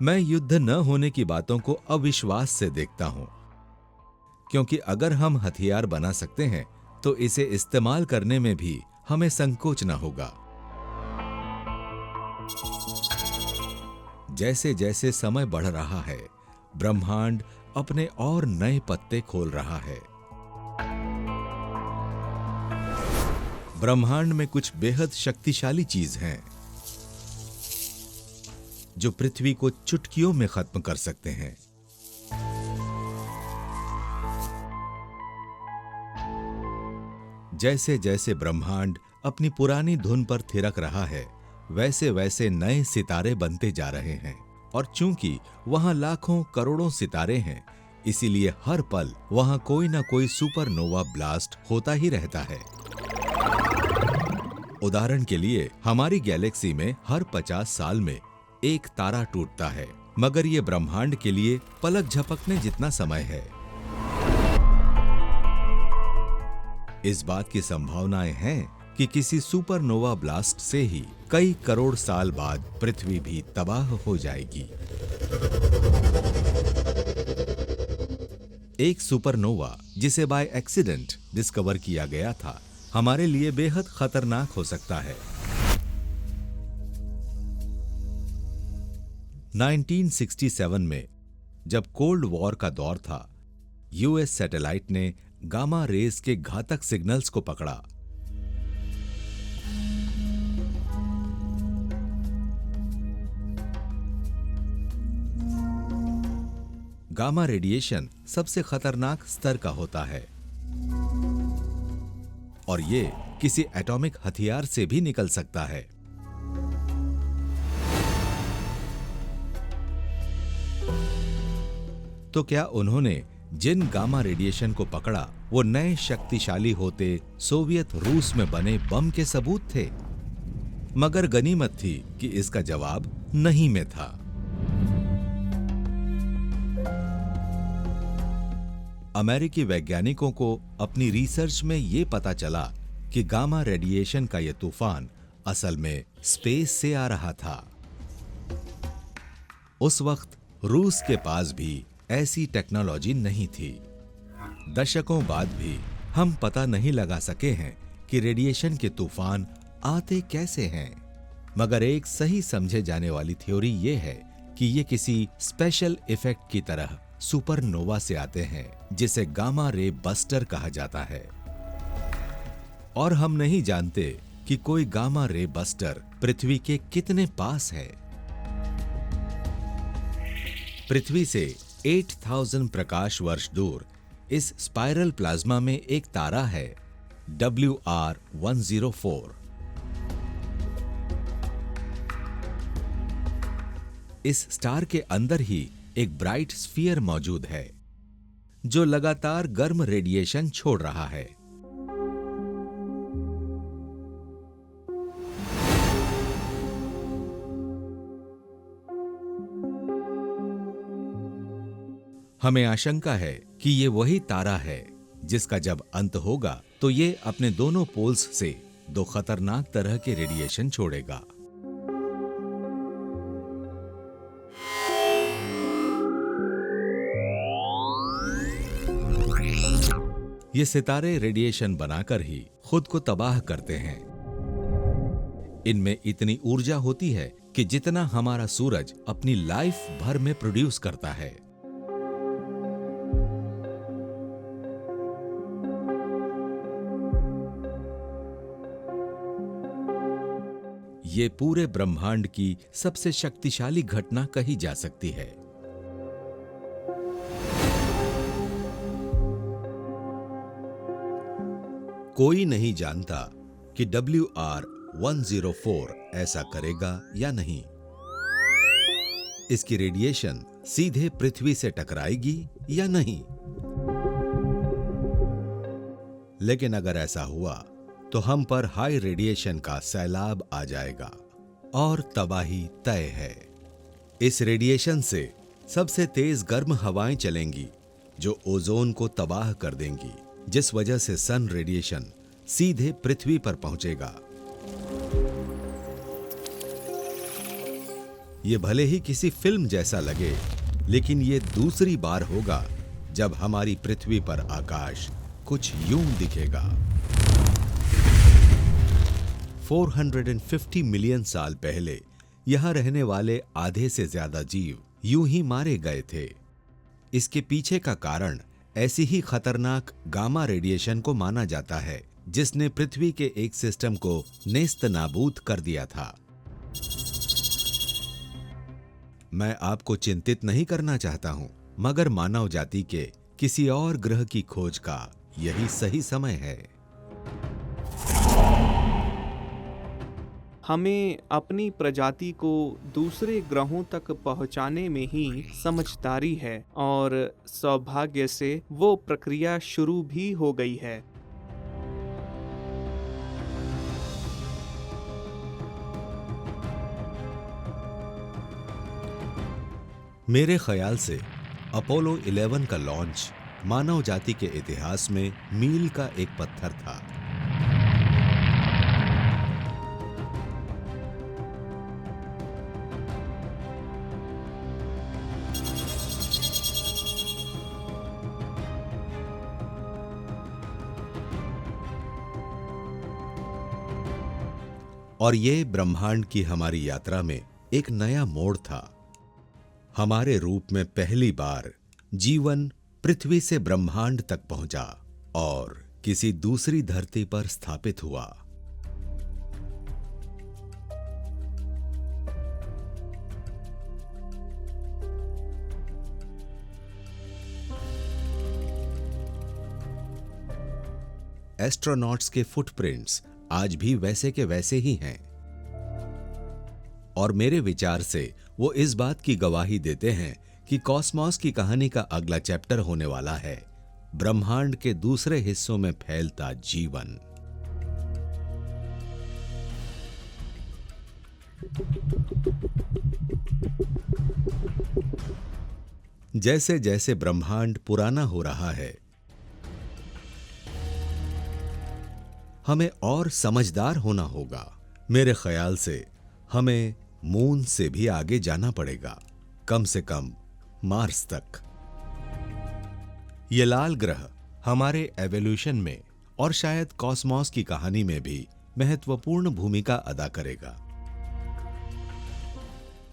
मैं युद्ध न होने की बातों को अविश्वास से देखता हूं, क्योंकि अगर हम हथियार बना सकते हैं तो इसे इस्तेमाल करने में भी हमें संकोच न होगा। जैसे जैसे समय बढ़ रहा है, ब्रह्मांड अपने और नए पत्ते खोल रहा है। ब्रह्मांड में कुछ बेहद शक्तिशाली चीज हैं जो पृथ्वी को चुटकियों में खत्म कर सकते हैं। जैसे जैसे ब्रह्मांड अपनी पुरानी धुन पर थिरक रहा है, वैसे वैसे नए सितारे बनते जा रहे हैं। और चूंकि वहां लाखों करोड़ों सितारे हैं, इसीलिए हर पल वहां कोई ना कोई सुपरनोवा ब्लास्ट होता ही रहता है। उदाहरण के लिए हमारी गैलेक्सी में हर 50 साल में एक तारा टूटता है, मगर ये ब्रह्मांड के लिए पलक झपकने जितना समय है। इस बात की संभावनाएं हैं कि किसी सुपरनोवा ब्लास्ट से ही कई करोड़ साल बाद पृथ्वी भी तबाह हो जाएगी। एक सुपरनोवा जिसे बाय एक्सीडेंट डिस्कवर किया गया था, हमारे लिए बेहद खतरनाक हो सकता है। 1967 में जब कोल्ड वॉर का दौर था, यूएस सैटेलाइट ने गामा रेज के घातक सिग्नल्स को पकड़ा। गामा रेडिएशन सबसे खतरनाक स्तर का होता है और ये किसी एटॉमिक हथियार से भी निकल सकता है। तो क्या उन्होंने जिन गामा रेडिएशन को पकड़ा वो नए शक्तिशाली होते सोवियत रूस में बने बम के सबूत थे? मगर गनीमत थी कि इसका जवाब नहीं में था। अमेरिकी वैज्ञानिकों को अपनी रिसर्च में ये पता चला कि गामा रेडिएशन का ये तूफान असल में स्पेस से आ रहा था। उस वक्त रूस के पास भी ऐसी टेक्नोलॉजी नहीं थी। दशकों बाद भी हम पता नहीं लगा सके हैं कि रेडिएशन के तूफान आते कैसे हैं। मगर एक सही समझे जाने वाली थ्योरी ये है कि ये किसी स्पेशल इफेक्ट की तरह सुपरनोवा से आते हैं, जिसे गामा रे बस्टर कहा जाता है। और हम नहीं जानते कि कोई गामा रे बस्टर पृथ्वी के कितने पास है। पृथ्वी से 8000 प्रकाश वर्ष दूर इस स्पाइरल प्लाज्मा में एक तारा है, WR104। इस स्टार के अंदर ही एक ब्राइट स्फीयर मौजूद है जो लगातार गर्म रेडिएशन छोड़ रहा है। हमें आशंका है कि ये वही तारा है जिसका जब अंत होगा तो ये अपने दोनों पोल्स से दो खतरनाक तरह के रेडिएशन छोड़ेगा। ये सितारे रेडिएशन बनाकर ही खुद को तबाह करते हैं। इनमें इतनी ऊर्जा होती है कि जितना हमारा सूरज अपनी लाइफ भर में प्रोड्यूस करता है। ये पूरे ब्रह्मांड की सबसे शक्तिशाली घटना कही जा सकती है। कोई नहीं जानता कि WR104 ऐसा करेगा या नहीं। इसकी रेडिएशन सीधे पृथ्वी से टकराएगी या नहीं। लेकिन अगर ऐसा हुआ तो हम पर हाई रेडिएशन का सैलाब आ जाएगा और तबाही तय है। इस रेडिएशन से सबसे तेज गर्म हवाएं चलेंगी जो ओजोन को तबाह कर देंगी, जिस वजह से सन रेडिएशन सीधे पृथ्वी पर पहुंचेगा। ये भले ही किसी फिल्म जैसा लगे, लेकिन ये दूसरी बार होगा जब हमारी पृथ्वी पर आकाश कुछ यूं दिखेगा। 450 मिलियन साल पहले यहां रहने वाले आधे से ज्यादा जीव यूं ही मारे गए थे। इसके पीछे का कारण ऐसी ही खतरनाक गामा रेडिएशन को माना जाता है जिसने पृथ्वी के एक सिस्टम को नेस्त नाबूद कर दिया था। मैं आपको चिंतित नहीं करना चाहता हूं, मगर मानव जाति के किसी और ग्रह की खोज का यही सही समय है। हमें अपनी प्रजाति को दूसरे ग्रहों तक पहुंचाने में ही समझदारी है और सौभाग्य से वो प्रक्रिया शुरू भी हो गई है। मेरे ख्याल से अपोलो 11 का लॉन्च मानव जाति के इतिहास में मील का एक पत्थर था। और ये ब्रह्मांड की हमारी यात्रा में एक नया मोड़ था। हमारे रूप में पहली बार जीवन पृथ्वी से ब्रह्मांड तक पहुंचा और किसी दूसरी धरती पर स्थापित हुआ। एस्ट्रोनॉट्स के फुटप्रिंट्स आज भी वैसे के वैसे ही हैं और मेरे विचार से वो इस बात की गवाही देते हैं कि कॉस्मॉस की कहानी का अगला चैप्टर होने वाला है ब्रह्मांड के दूसरे हिस्सों में फैलता जीवन। जैसे जैसे ब्रह्मांड पुराना हो रहा है, हमें और समझदार होना होगा। मेरे ख्याल से हमें मून से भी आगे जाना पड़ेगा, कम से कम मार्स तक। ये लाल ग्रह हमारे एवोल्यूशन में और शायद कॉस्मॉस की कहानी में भी महत्वपूर्ण भूमिका अदा करेगा।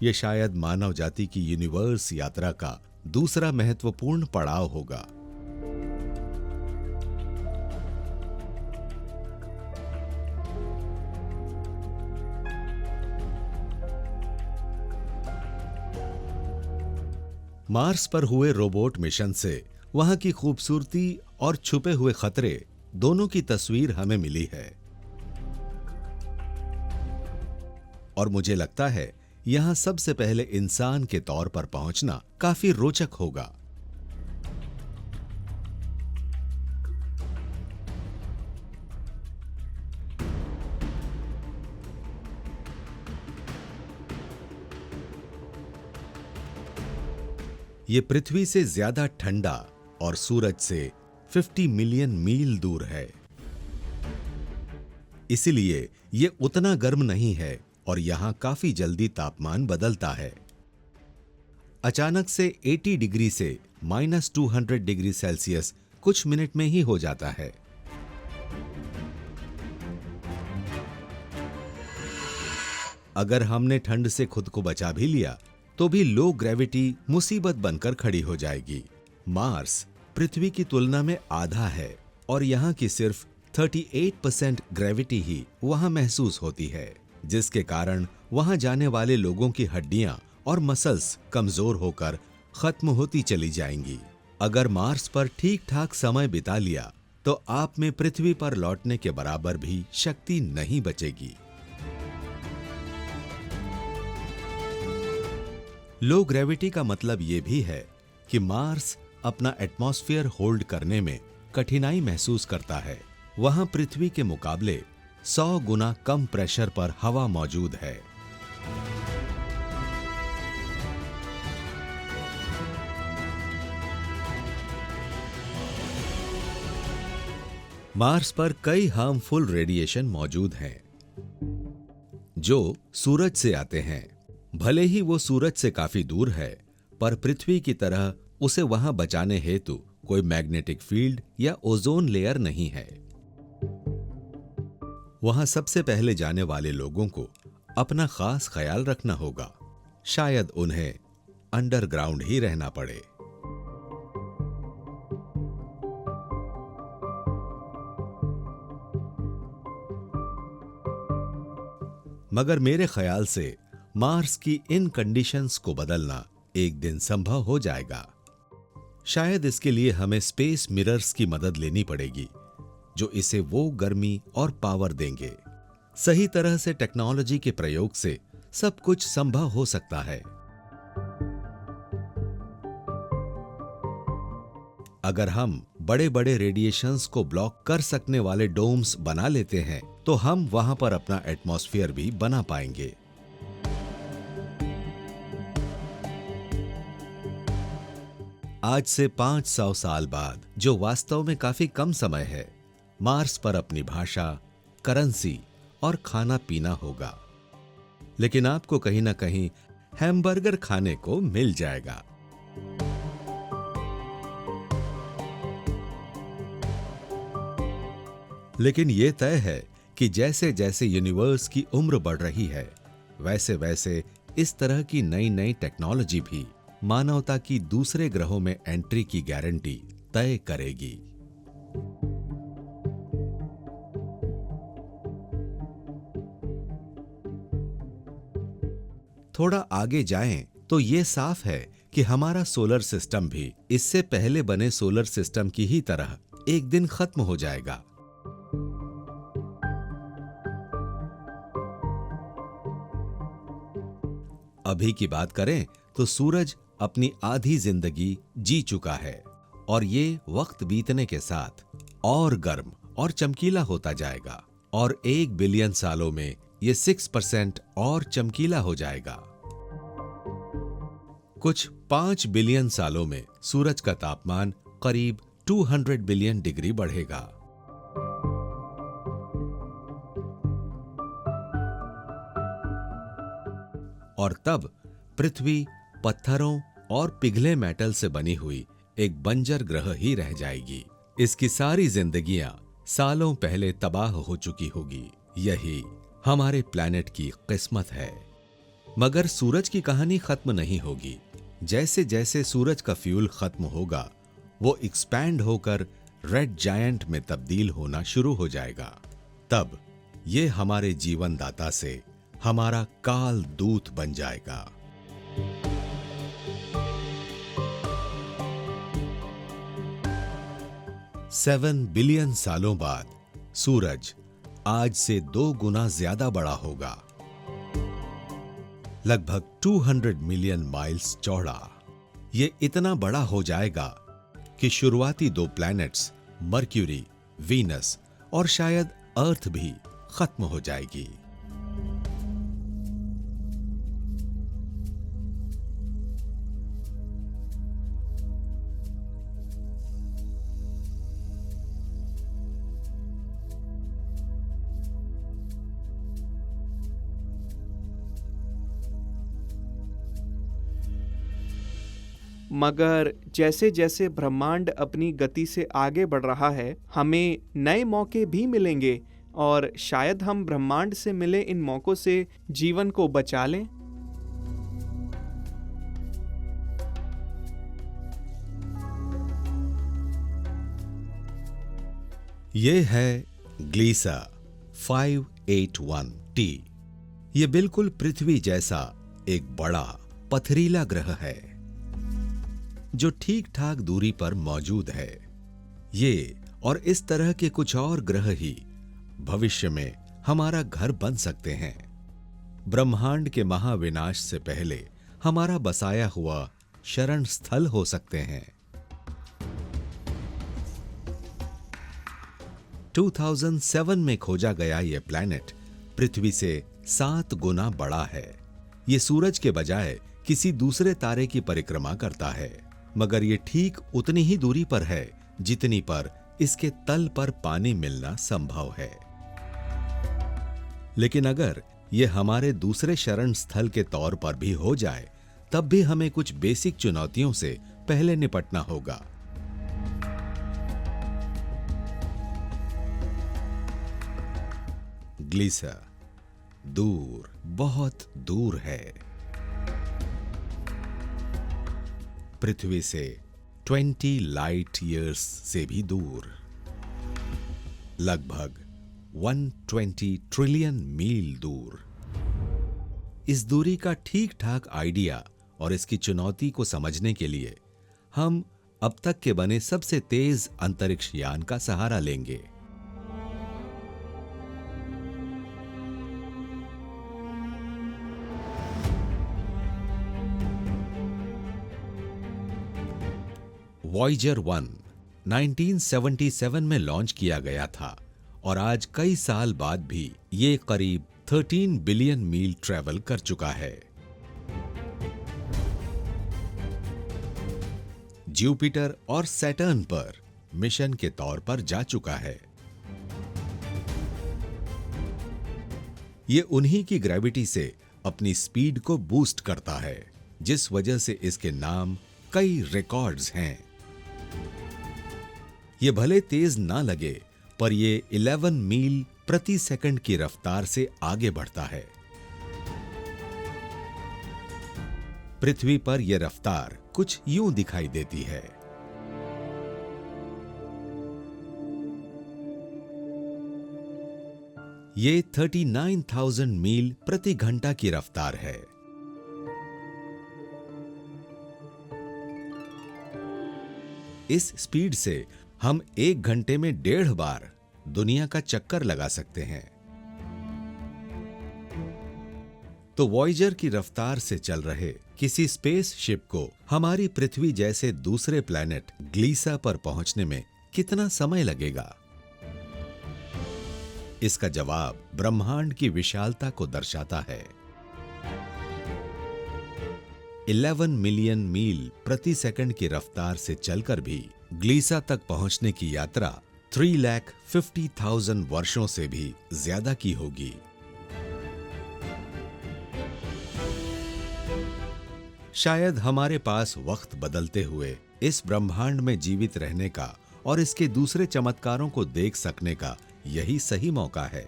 ये शायद मानव जाति की यूनिवर्स यात्रा का दूसरा महत्वपूर्ण पड़ाव होगा। मार्स पर हुए रोबोट मिशन से वहां की खूबसूरती और छुपे हुए खतरे दोनों की तस्वीर हमें मिली है और मुझे लगता है यहां सबसे पहले इंसान के तौर पर पहुंचना काफी रोचक होगा। ये पृथ्वी से ज्यादा ठंडा और सूरज से 50 मिलियन मील दूर है, इसलिए ये उतना गर्म नहीं है और यहां काफी जल्दी तापमान बदलता है। अचानक से 80 डिग्री से -200 डिग्री सेल्सियस कुछ मिनट में ही हो जाता है। अगर हमने ठंड से खुद को बचा भी लिया तो भी लो ग्रेविटी मुसीबत बनकर खड़ी हो जाएगी। मार्स पृथ्वी की तुलना में आधा है और यहाँ की सिर्फ 38% ग्रेविटी ही वहाँ महसूस होती है, जिसके कारण वहाँ जाने वाले लोगों की हड्डियां और मसल्स कमजोर होकर खत्म होती चली जाएंगी। अगर मार्स पर ठीक ठाक समय बिता लिया तो आप में पृथ्वी पर लौटने के बराबर भी शक्ति नहीं बचेगी। लो ग्रेविटी का मतलब यह भी है कि मार्स अपना एटमॉस्फेयर होल्ड करने में कठिनाई महसूस करता है। वहां पृथ्वी के मुकाबले 100 गुना कम प्रेशर पर हवा मौजूद है। मार्स पर कई हार्मफुल रेडिएशन मौजूद हैं जो सूरज से आते हैं। भले ही वो सूरज से काफी दूर है, पर पृथ्वी की तरह उसे वहां बचाने हेतु कोई मैग्नेटिक फील्ड या ओजोन लेयर नहीं है। वहां सबसे पहले जाने वाले लोगों को अपना खास ख्याल रखना होगा। शायद उन्हें अंडरग्राउंड ही रहना पड़े। मगर मेरे ख्याल से मार्स की इन कंडीशंस को बदलना एक दिन संभव हो जाएगा। शायद इसके लिए हमें स्पेस मिरर्स की मदद लेनी पड़ेगी, जो इसे वो गर्मी और पावर देंगे। सही तरह से टेक्नोलॉजी के प्रयोग से सब कुछ संभव हो सकता है। अगर हम बड़े बड़े रेडिएशंस को ब्लॉक कर सकने वाले डोम्स बना लेते हैं, तो हम वहां पर अपना एटमॉस्फेयर भी बना पाएंगे। आज से 500 साल बाद, जो वास्तव में काफी कम समय है, मार्स पर अपनी भाषा, करेंसी और खाना पीना होगा। लेकिन आपको कहीं ना कहीं हैमबर्गर खाने को मिल जाएगा। लेकिन यह तय है कि जैसे जैसे यूनिवर्स की उम्र बढ़ रही है, वैसे वैसे इस तरह की नई नई टेक्नोलॉजी भी मानवता की दूसरे ग्रहों में एंट्री की गारंटी तय करेगी। थोड़ा आगे जाएं तो ये साफ है कि हमारा सोलर सिस्टम भी इससे पहले बने सोलर सिस्टम की ही तरह एक दिन खत्म हो जाएगा। अभी की बात करें तो सूरज अपनी आधी जिंदगी जी चुका है और ये वक्त बीतने के साथ और गर्म और चमकीला होता जाएगा और 1 बिलियन सालों में ये 6% और चमकीला हो जाएगा। कुछ 5 बिलियन सालों में सूरज का तापमान करीब 200 बिलियन डिग्री बढ़ेगा। और तब पृथ्वी पत्थरों और पिघले मेटल से बनी हुई एक बंजर ग्रह ही रह जाएगी। इसकी सारी जिंदगियां सालों पहले तबाह हो चुकी होगी। यही हमारे प्लैनेट की किस्मत है। मगर सूरज की कहानी खत्म नहीं होगी। जैसे जैसे सूरज का फ्यूल खत्म होगा, वो एक्सपैंड होकर रेड जायंट में तब्दील होना शुरू हो जाएगा। तब ये हमारे जीवन दाता से हमारा काल दूत बन जाएगा। सेवन बिलियन सालों बाद सूरज आज से 2 गुना ज्यादा बड़ा होगा, लगभग 200 मिलियन माइल्स चौड़ा। ये इतना बड़ा हो जाएगा कि शुरुआती 2 प्लैनेट्स मर्क्यूरी, वीनस और शायद अर्थ भी खत्म हो जाएगी। मगर जैसे जैसे ब्रह्मांड अपनी गति से आगे बढ़ रहा है, हमें नए मौके भी मिलेंगे और शायद हम ब्रह्मांड से मिले इन मौकों से जीवन को बचा लें। ये है ग्लीसा 581T। ये बिल्कुल पृथ्वी जैसा एक बड़ा पथरीला ग्रह है जो ठीक ठाक दूरी पर मौजूद है। ये और इस तरह के कुछ और ग्रह ही भविष्य में हमारा घर बन सकते हैं। ब्रह्मांड के महाविनाश से पहले हमारा बसाया हुआ शरण स्थल हो सकते हैं। 2007 में खोजा गया यह प्लैनेट पृथ्वी से 7 गुना बड़ा है। यह सूरज के बजाय किसी दूसरे तारे की परिक्रमा करता है, मगर यह ठीक उतनी ही दूरी पर है जितनी पर इसके तल पर पानी मिलना संभव है। लेकिन अगर यह हमारे दूसरे शरण स्थल के तौर पर भी हो जाए, तब भी हमें कुछ बेसिक चुनौतियों से पहले निपटना होगा। ग्लीसा दूर, बहुत दूर है। पृथ्वी से 20 लाइट ईयर्स से भी दूर, लगभग 120 ट्रिलियन मील दूर। इस दूरी का ठीक ठाक आइडिया और इसकी चुनौती को समझने के लिए हम अब तक के बने सबसे तेज अंतरिक्ष यान का सहारा लेंगे। वॉयेजर 1 1977 में लॉन्च किया गया था और आज कई साल बाद भी ये करीब 13 बिलियन मील ट्रैवल कर चुका है। जुपिटर और सैटर्न पर मिशन के तौर पर जा चुका है। ये उन्हीं की ग्रेविटी से अपनी स्पीड को बूस्ट करता है, जिस वजह से इसके नाम कई रिकॉर्ड्स हैं। ये भले तेज ना लगे, पर ये 11 मील प्रति सेकंड की रफ्तार से आगे बढ़ता है। पृथ्वी पर यह रफ्तार कुछ यूं दिखाई देती है। ये 39,000 मील प्रति घंटा की रफ्तार है। इस स्पीड से हम 1 घंटे में 1.5 बार दुनिया का चक्कर लगा सकते हैं। तो वॉयेजर की रफ्तार से चल रहे किसी स्पेस शिप को हमारी पृथ्वी जैसे दूसरे प्लैनेट ग्लीसा पर पहुंचने में कितना समय लगेगा? इसका जवाब ब्रह्मांड की विशालता को दर्शाता है। 11 मिलियन मील प्रति सेकंड की रफ्तार से चलकर भी ग्लीसा तक पहुंचने की यात्रा 3,50,000 वर्षों से भी ज्यादा की होगी। शायद हमारे पास वक्त बदलते हुए इस ब्रह्मांड में जीवित रहने का और इसके दूसरे चमत्कारों को देख सकने का यही सही मौका है।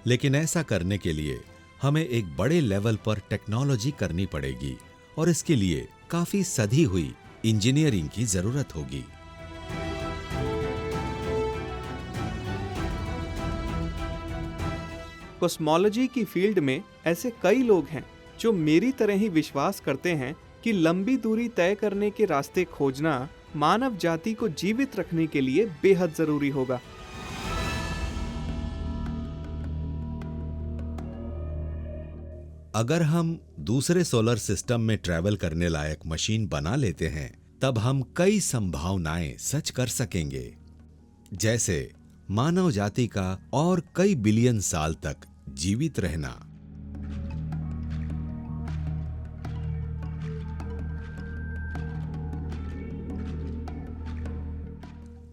लेकिन ऐसा करने के लिए हमें एक बड़े लेवल पर टेक्नोलॉजी करनी पड़ेगी और इसके लिए काफी सधी हुई इंजीनियरिंग की जरूरत होगी। कॉस्मोलॉजी की फील्ड में ऐसे कई लोग हैं जो मेरी तरह ही विश्वास करते हैं कि लंबी दूरी तय करने के रास्ते खोजना मानव जाति को जीवित रखने के लिए बेहद जरूरी होगा। अगर हम दूसरे सोलर सिस्टम में ट्रैवल करने लायक मशीन बना लेते हैं, तब हम कई संभावनाएं सच कर सकेंगे, जैसे मानव जाति का और कई बिलियन साल तक जीवित रहना।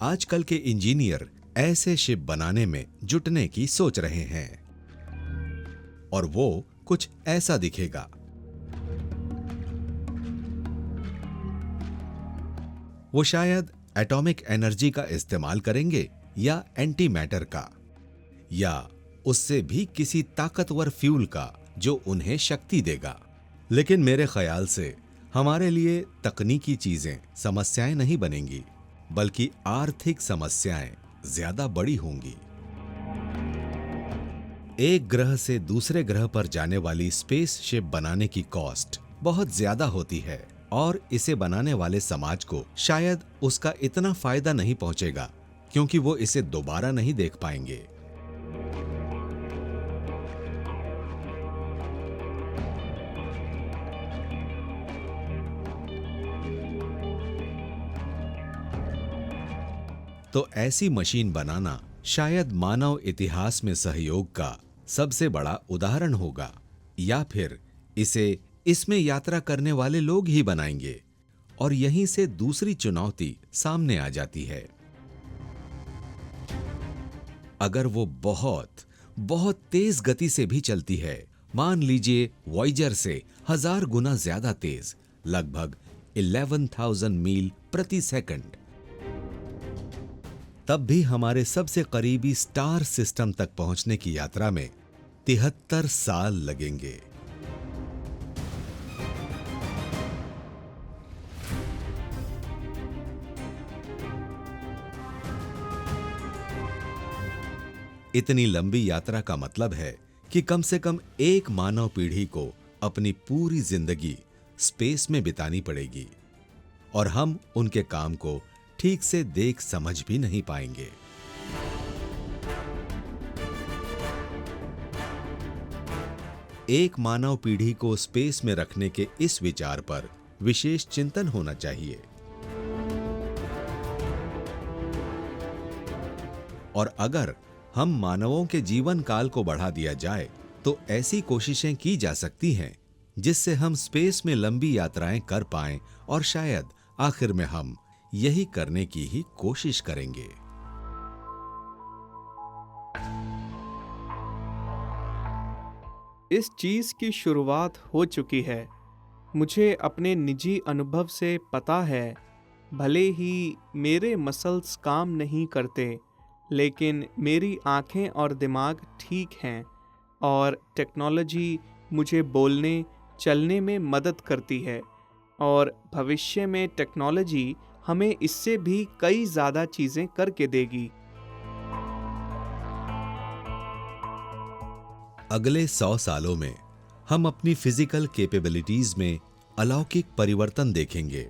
आजकल के इंजीनियर ऐसे शिप बनाने में जुटने की सोच रहे हैं और वो कुछ ऐसा दिखेगा। वो शायद एटॉमिक एनर्जी का इस्तेमाल करेंगे या एंटी मैटर का, या उससे भी किसी ताकतवर फ्यूल का जो उन्हें शक्ति देगा। लेकिन मेरे ख्याल से हमारे लिए तकनीकी चीजें समस्याएं नहीं बनेंगी, बल्कि आर्थिक समस्याएं ज्यादा बड़ी होंगी। एक ग्रह से दूसरे ग्रह पर जाने वाली स्पेस शिप बनाने की कॉस्ट बहुत ज्यादा होती है और इसे बनाने वाले समाज को शायद उसका इतना फायदा नहीं पहुंचेगा, क्योंकि वो इसे दोबारा नहीं देख पाएंगे। तो ऐसी मशीन बनाना शायद मानव इतिहास में सहयोग का सबसे बड़ा उदाहरण होगा, या फिर इसे इसमें यात्रा करने वाले लोग ही बनाएंगे। और यहीं से दूसरी चुनौती सामने आ जाती है। अगर वो बहुत बहुत तेज गति से भी चलती है, मान लीजिए वॉयेजर से 1000 गुना ज्यादा तेज, लगभग 11,000 मील प्रति सेकंड, तब भी हमारे सबसे करीबी स्टार सिस्टम तक पहुंचने की यात्रा में 73 साल लगेंगे। इतनी लंबी यात्रा का मतलब है कि कम से कम एक मानव पीढ़ी को अपनी पूरी जिंदगी स्पेस में बितानी पड़ेगी और हम उनके काम को ठीक से देख समझ भी नहीं पाएंगे। एक मानव पीढ़ी को स्पेस में रखने के इस विचार पर विशेष चिंतन होना चाहिए। और अगर हम मानवों के जीवन काल को बढ़ा दिया जाए तो ऐसी कोशिशें की जा सकती हैं जिससे हम स्पेस में लंबी यात्राएं कर पाएं और शायद आखिर में हम यही करने की ही कोशिश करेंगे। इस चीज की शुरुआत हो चुकी है। मुझे अपने निजी अनुभव से पता है, भले ही मेरे मसल्स काम नहीं करते, लेकिन मेरी आंखें और दिमाग ठीक हैं और टेक्नोलॉजी मुझे बोलने चलने में मदद करती है और भविष्य में टेक्नोलॉजी हमें इससे भी कई ज़्यादा चीज़ें करके देगी। अगले 100 सालों में हम अपनी फिजिकल कैपेबिलिटीज में अलौकिक परिवर्तन देखेंगे।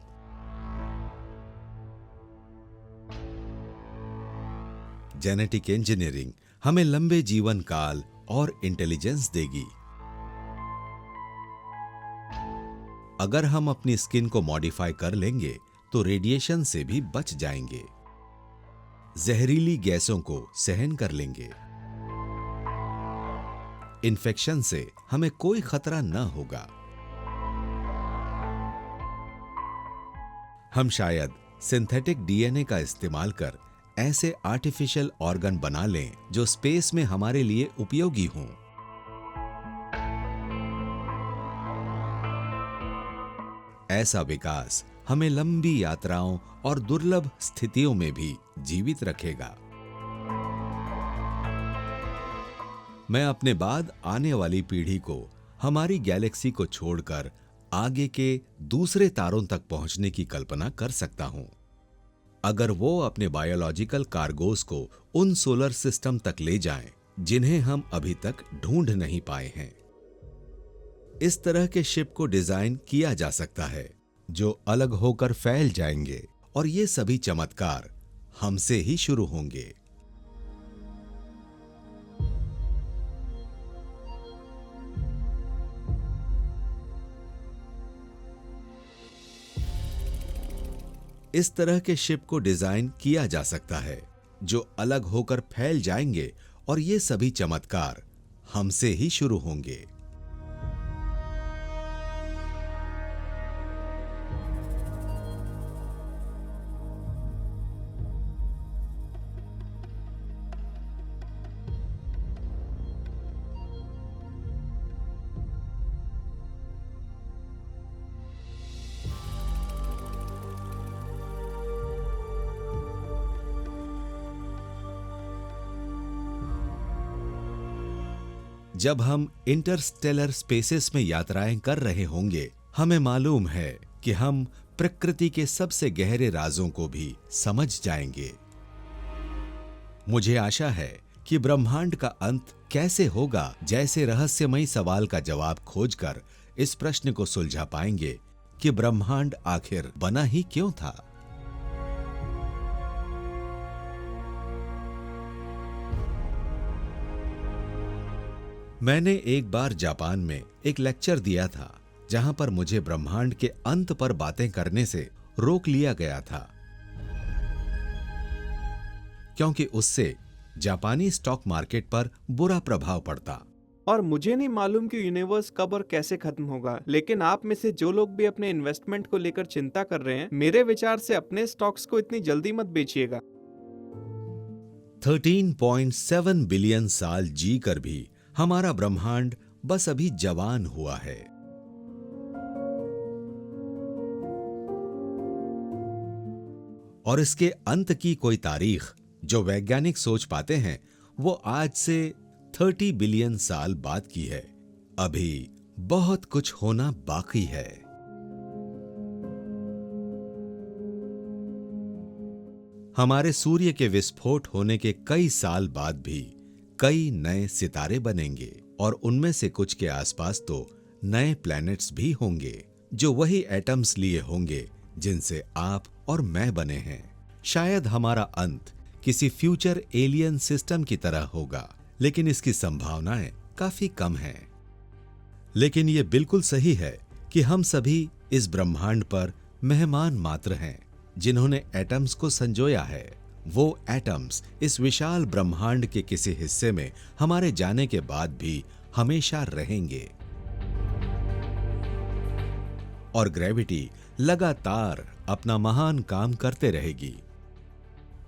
जेनेटिक इंजीनियरिंग हमें लंबे जीवन काल और इंटेलिजेंस देगी। अगर हम अपनी स्किन को मॉडिफाई कर लेंगे तो रेडिएशन से भी बच जाएंगे, जहरीली गैसों को सहन कर लेंगे, इन्फेक्शन से हमें कोई खतरा न होगा। हम शायद सिंथेटिक डीएनए का इस्तेमाल कर ऐसे आर्टिफिशियल ऑर्गन बना लें जो स्पेस में हमारे लिए उपयोगी हों। ऐसा विकास हमें लंबी यात्राओं और दुर्लभ स्थितियों में भी जीवित रखेगा। मैं अपने बाद आने वाली पीढ़ी को हमारी गैलेक्सी को छोड़कर आगे के दूसरे तारों तक पहुंचने की कल्पना कर सकता हूं। अगर वो अपने बायोलॉजिकल कार्गोस को उन सोलर सिस्टम तक ले जाएं, जिन्हें हम अभी तक ढूंढ नहीं पाए हैं। इस तरह के शिप को डिजाइन किया जा सकता है जो अलग होकर फैल जाएंगे और ये सभी चमत्कार हमसे ही शुरू होंगे। इस तरह के शिप को डिजाइन किया जा सकता है जो अलग होकर फैल जाएंगे और ये सभी चमत्कार हमसे ही शुरू होंगे। जब हम इंटरस्टेलर स्पेसेस में यात्राएं कर रहे होंगे, हमें मालूम है कि हम प्रकृति के सबसे गहरे राजों को भी समझ जाएंगे। मुझे आशा है कि ब्रह्मांड का अंत कैसे होगा जैसे रहस्यमयी सवाल का जवाब खोजकर इस प्रश्न को सुलझा पाएंगे कि ब्रह्मांड आखिर बना ही क्यों था। मैंने एक बार जापान में एक लेक्चर दिया था जहां पर मुझे ब्रह्मांड के अंत पर बातें करने से रोक लिया गया था, क्योंकि उससे जापानी स्टॉक मार्केट पर बुरा प्रभाव पड़ता। और मुझे नहीं मालूम कि यूनिवर्स कब और कैसे खत्म होगा, लेकिन आप में से जो लोग भी अपने इन्वेस्टमेंट को लेकर चिंता कर रहे हैं, मेरे विचार से अपने स्टॉक्स को इतनी जल्दी मत बेचिएगा। 13.7 बिलियन साल जीकर भी हमारा ब्रह्मांड बस अभी जवान हुआ है। और इसके अंत की कोई तारीख जो वैज्ञानिक सोच पाते हैं वो आज से 30 बिलियन साल बाद की है। अभी बहुत कुछ होना बाकी है। हमारे सूर्य के विस्फोट होने के कई साल बाद भी कई नए सितारे बनेंगे और उनमें से कुछ के आसपास तो नए प्लैनेट्स भी होंगे जो वही एटम्स लिए होंगे जिनसे आप और मैं बने हैं। शायद हमारा अंत किसी फ्यूचर एलियन सिस्टम की तरह होगा, लेकिन इसकी संभावनाएं काफी कम हैं। लेकिन यह बिल्कुल सही है कि हम सभी इस ब्रह्मांड पर मेहमान मात्र हैं जिन्होंने एटम्स को संजोया है। वो एटम्स इस विशाल ब्रह्मांड के किसी हिस्से में हमारे जाने के बाद भी हमेशा रहेंगे। और ग्रेविटी लगातार अपना महान काम करते रहेगी।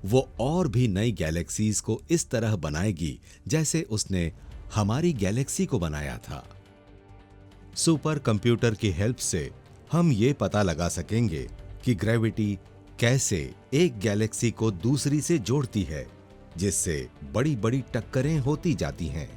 वो और भी नई गैलेक्सीज को इस तरह बनाएगी जैसे उसने हमारी गैलेक्सी को बनाया था। सुपर कंप्यूटर की हेल्प से हम ये पता लगा सकेंगे कि ग्रेविटी कैसे एक गैलेक्सी को दूसरी से जोड़ती है, जिससे बड़ी बड़ी टक्करें होती जाती हैं।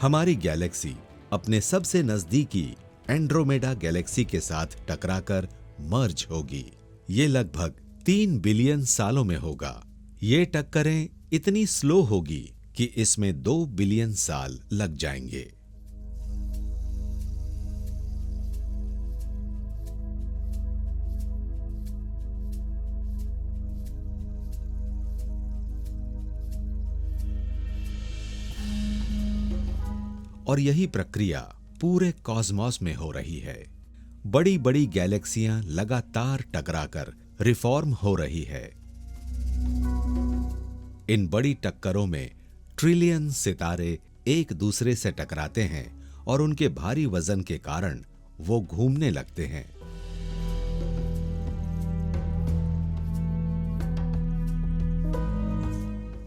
हमारी गैलेक्सी अपने सबसे नजदीकी एंड्रोमेडा गैलेक्सी के साथ टकराकर मर्ज होगी। ये लगभग 3 बिलियन सालों में होगा। ये टक्करें इतनी स्लो होगी कि इसमें 2 बिलियन साल लग जाएंगे। और यही प्रक्रिया पूरे कॉस्मॉस में हो रही है। बड़ी बड़ी गैलेक्सियां लगातार टकराकर रिफॉर्म हो रही है। इन बड़ी टक्करों में ट्रिलियन सितारे एक दूसरे से टकराते हैं और उनके भारी वजन के कारण वो घूमने लगते हैं।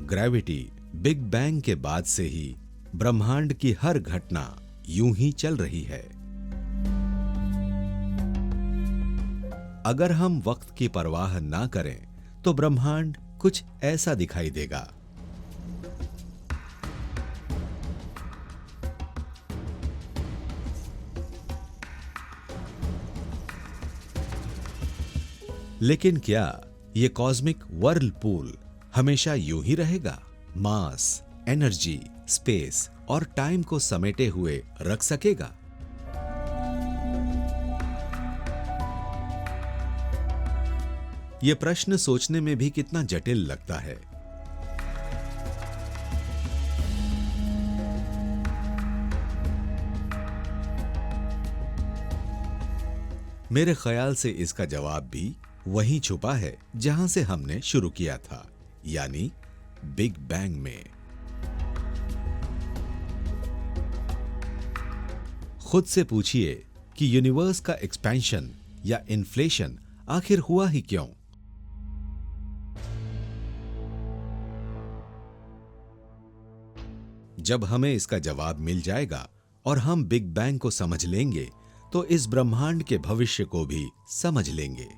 ग्रेविटी बिग बैंग के बाद से ही ब्रह्मांड की हर घटना यूं ही चल रही है। अगर हम वक्त की परवाह ना करें तो ब्रह्मांड कुछ ऐसा दिखाई देगा। लेकिन क्या ये कॉस्मिक व्हर्लपूल हमेशा यूं ही रहेगा? मास, एनर्जी, स्पेस और टाइम को समेटे हुए रख सकेगा? यह प्रश्न सोचने में भी कितना जटिल लगता है। मेरे ख्याल से इसका जवाब भी वहीं छुपा है जहां से हमने शुरू किया था, यानी बिग बैंग में। खुद से पूछिए कि यूनिवर्स का एक्सपेंशन या इन्फ्लेशन आखिर हुआ ही क्यों? जब हमें इसका जवाब मिल जाएगा और हम बिग बैंग को समझ लेंगे तो इस ब्रह्मांड के भविष्य को भी समझ लेंगे।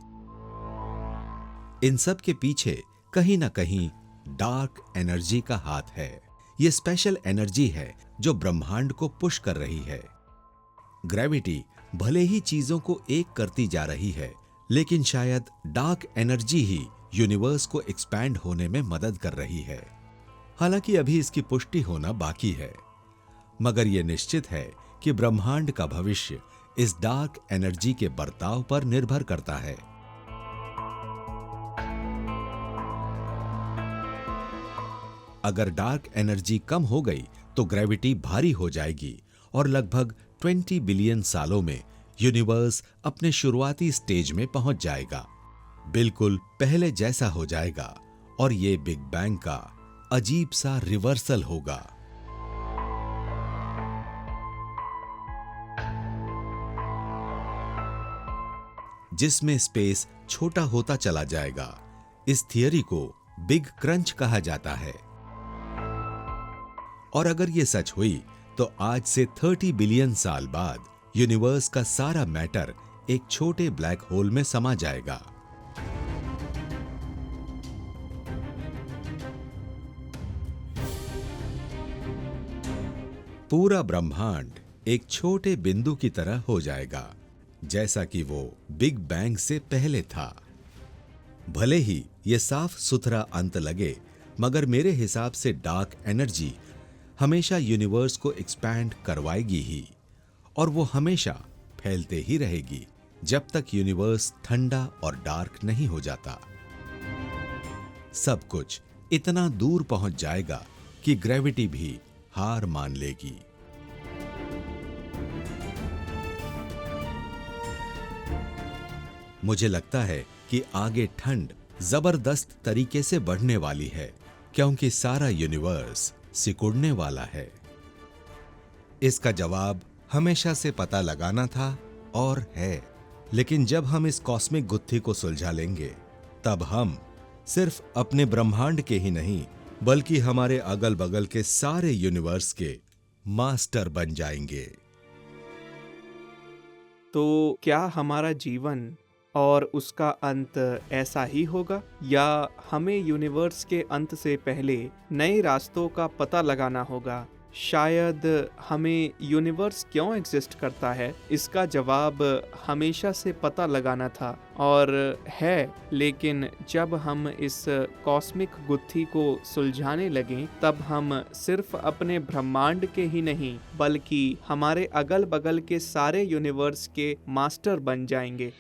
इन सब के पीछे कहीं ना कहीं डार्क एनर्जी का हाथ है। यह स्पेशल एनर्जी है जो ब्रह्मांड को पुश कर रही है। ग्रेविटी भले ही चीजों को एक करती जा रही है, लेकिन शायद डार्क एनर्जी ही यूनिवर्स को एक्सपैंड होने में मदद कर रही है। हालांकि अभी इसकी पुष्टि होना बाकी है, मगर यह निश्चित है कि ब्रह्मांड का भविष्य इस डार्क एनर्जी के बर्ताव पर निर्भर करता है। अगर डार्क एनर्जी कम हो गई तो ग्रेविटी भारी हो जाएगी और लगभग 20 बिलियन सालों में यूनिवर्स अपने शुरुआती स्टेज में पहुंच जाएगा, बिल्कुल पहले जैसा हो जाएगा और ये बिग बैंग का अजीब सा रिवर्सल होगा। जिसमें स्पेस छोटा होता चला जाएगा। इस थियरी को बिग क्रंच कहा जाता है। और अगर यह सच हुई तो आज से 30 बिलियन साल बाद यूनिवर्स का सारा मैटर एक छोटे ब्लैक होल में समा जाएगा। पूरा ब्रह्मांड एक छोटे बिंदु की तरह हो जाएगा, जैसा कि वो बिग बैंग से पहले था। भले ही ये साफ सुथरा अंत लगे, मगर मेरे हिसाब से डार्क एनर्जी हमेशा यूनिवर्स को एक्सपैंड करवाएगी ही, और वो हमेशा फैलते ही रहेगी जब तक यूनिवर्स ठंडा और डार्क नहीं हो जाता। सब कुछ इतना दूर पहुंच जाएगा कि ग्रेविटी भी हार मान लेगी। मुझे लगता है कि आगे ठंड जबरदस्त तरीके से बढ़ने वाली है, क्योंकि सारा यूनिवर्स सिकुड़ने वाला है। इसका जवाब हमेशा से पता लगाना था और है, लेकिन जब हम इस कॉस्मिक गुत्थी को सुलझा लेंगे, तब हम सिर्फ अपने ब्रह्मांड के ही नहीं, बल्कि हमारे अगल बगल के सारे यूनिवर्स के मास्टर बन जाएंगे। तो क्या हमारा जीवन और उसका अंत ऐसा ही होगा, या हमें यूनिवर्स के अंत से पहले नए रास्तों का पता लगाना होगा? शायद हमें यूनिवर्स क्यों एग्जिस्ट करता है, इसका जवाब हमेशा से पता लगाना था और है, लेकिन जब हम इस कॉस्मिक गुत्थी को सुलझाने लगें, तब हम सिर्फ अपने ब्रह्मांड के ही नहीं, बल्कि हमारे अगल बगल के सारे यूनिवर्स के मास्टर बन जाएंगे।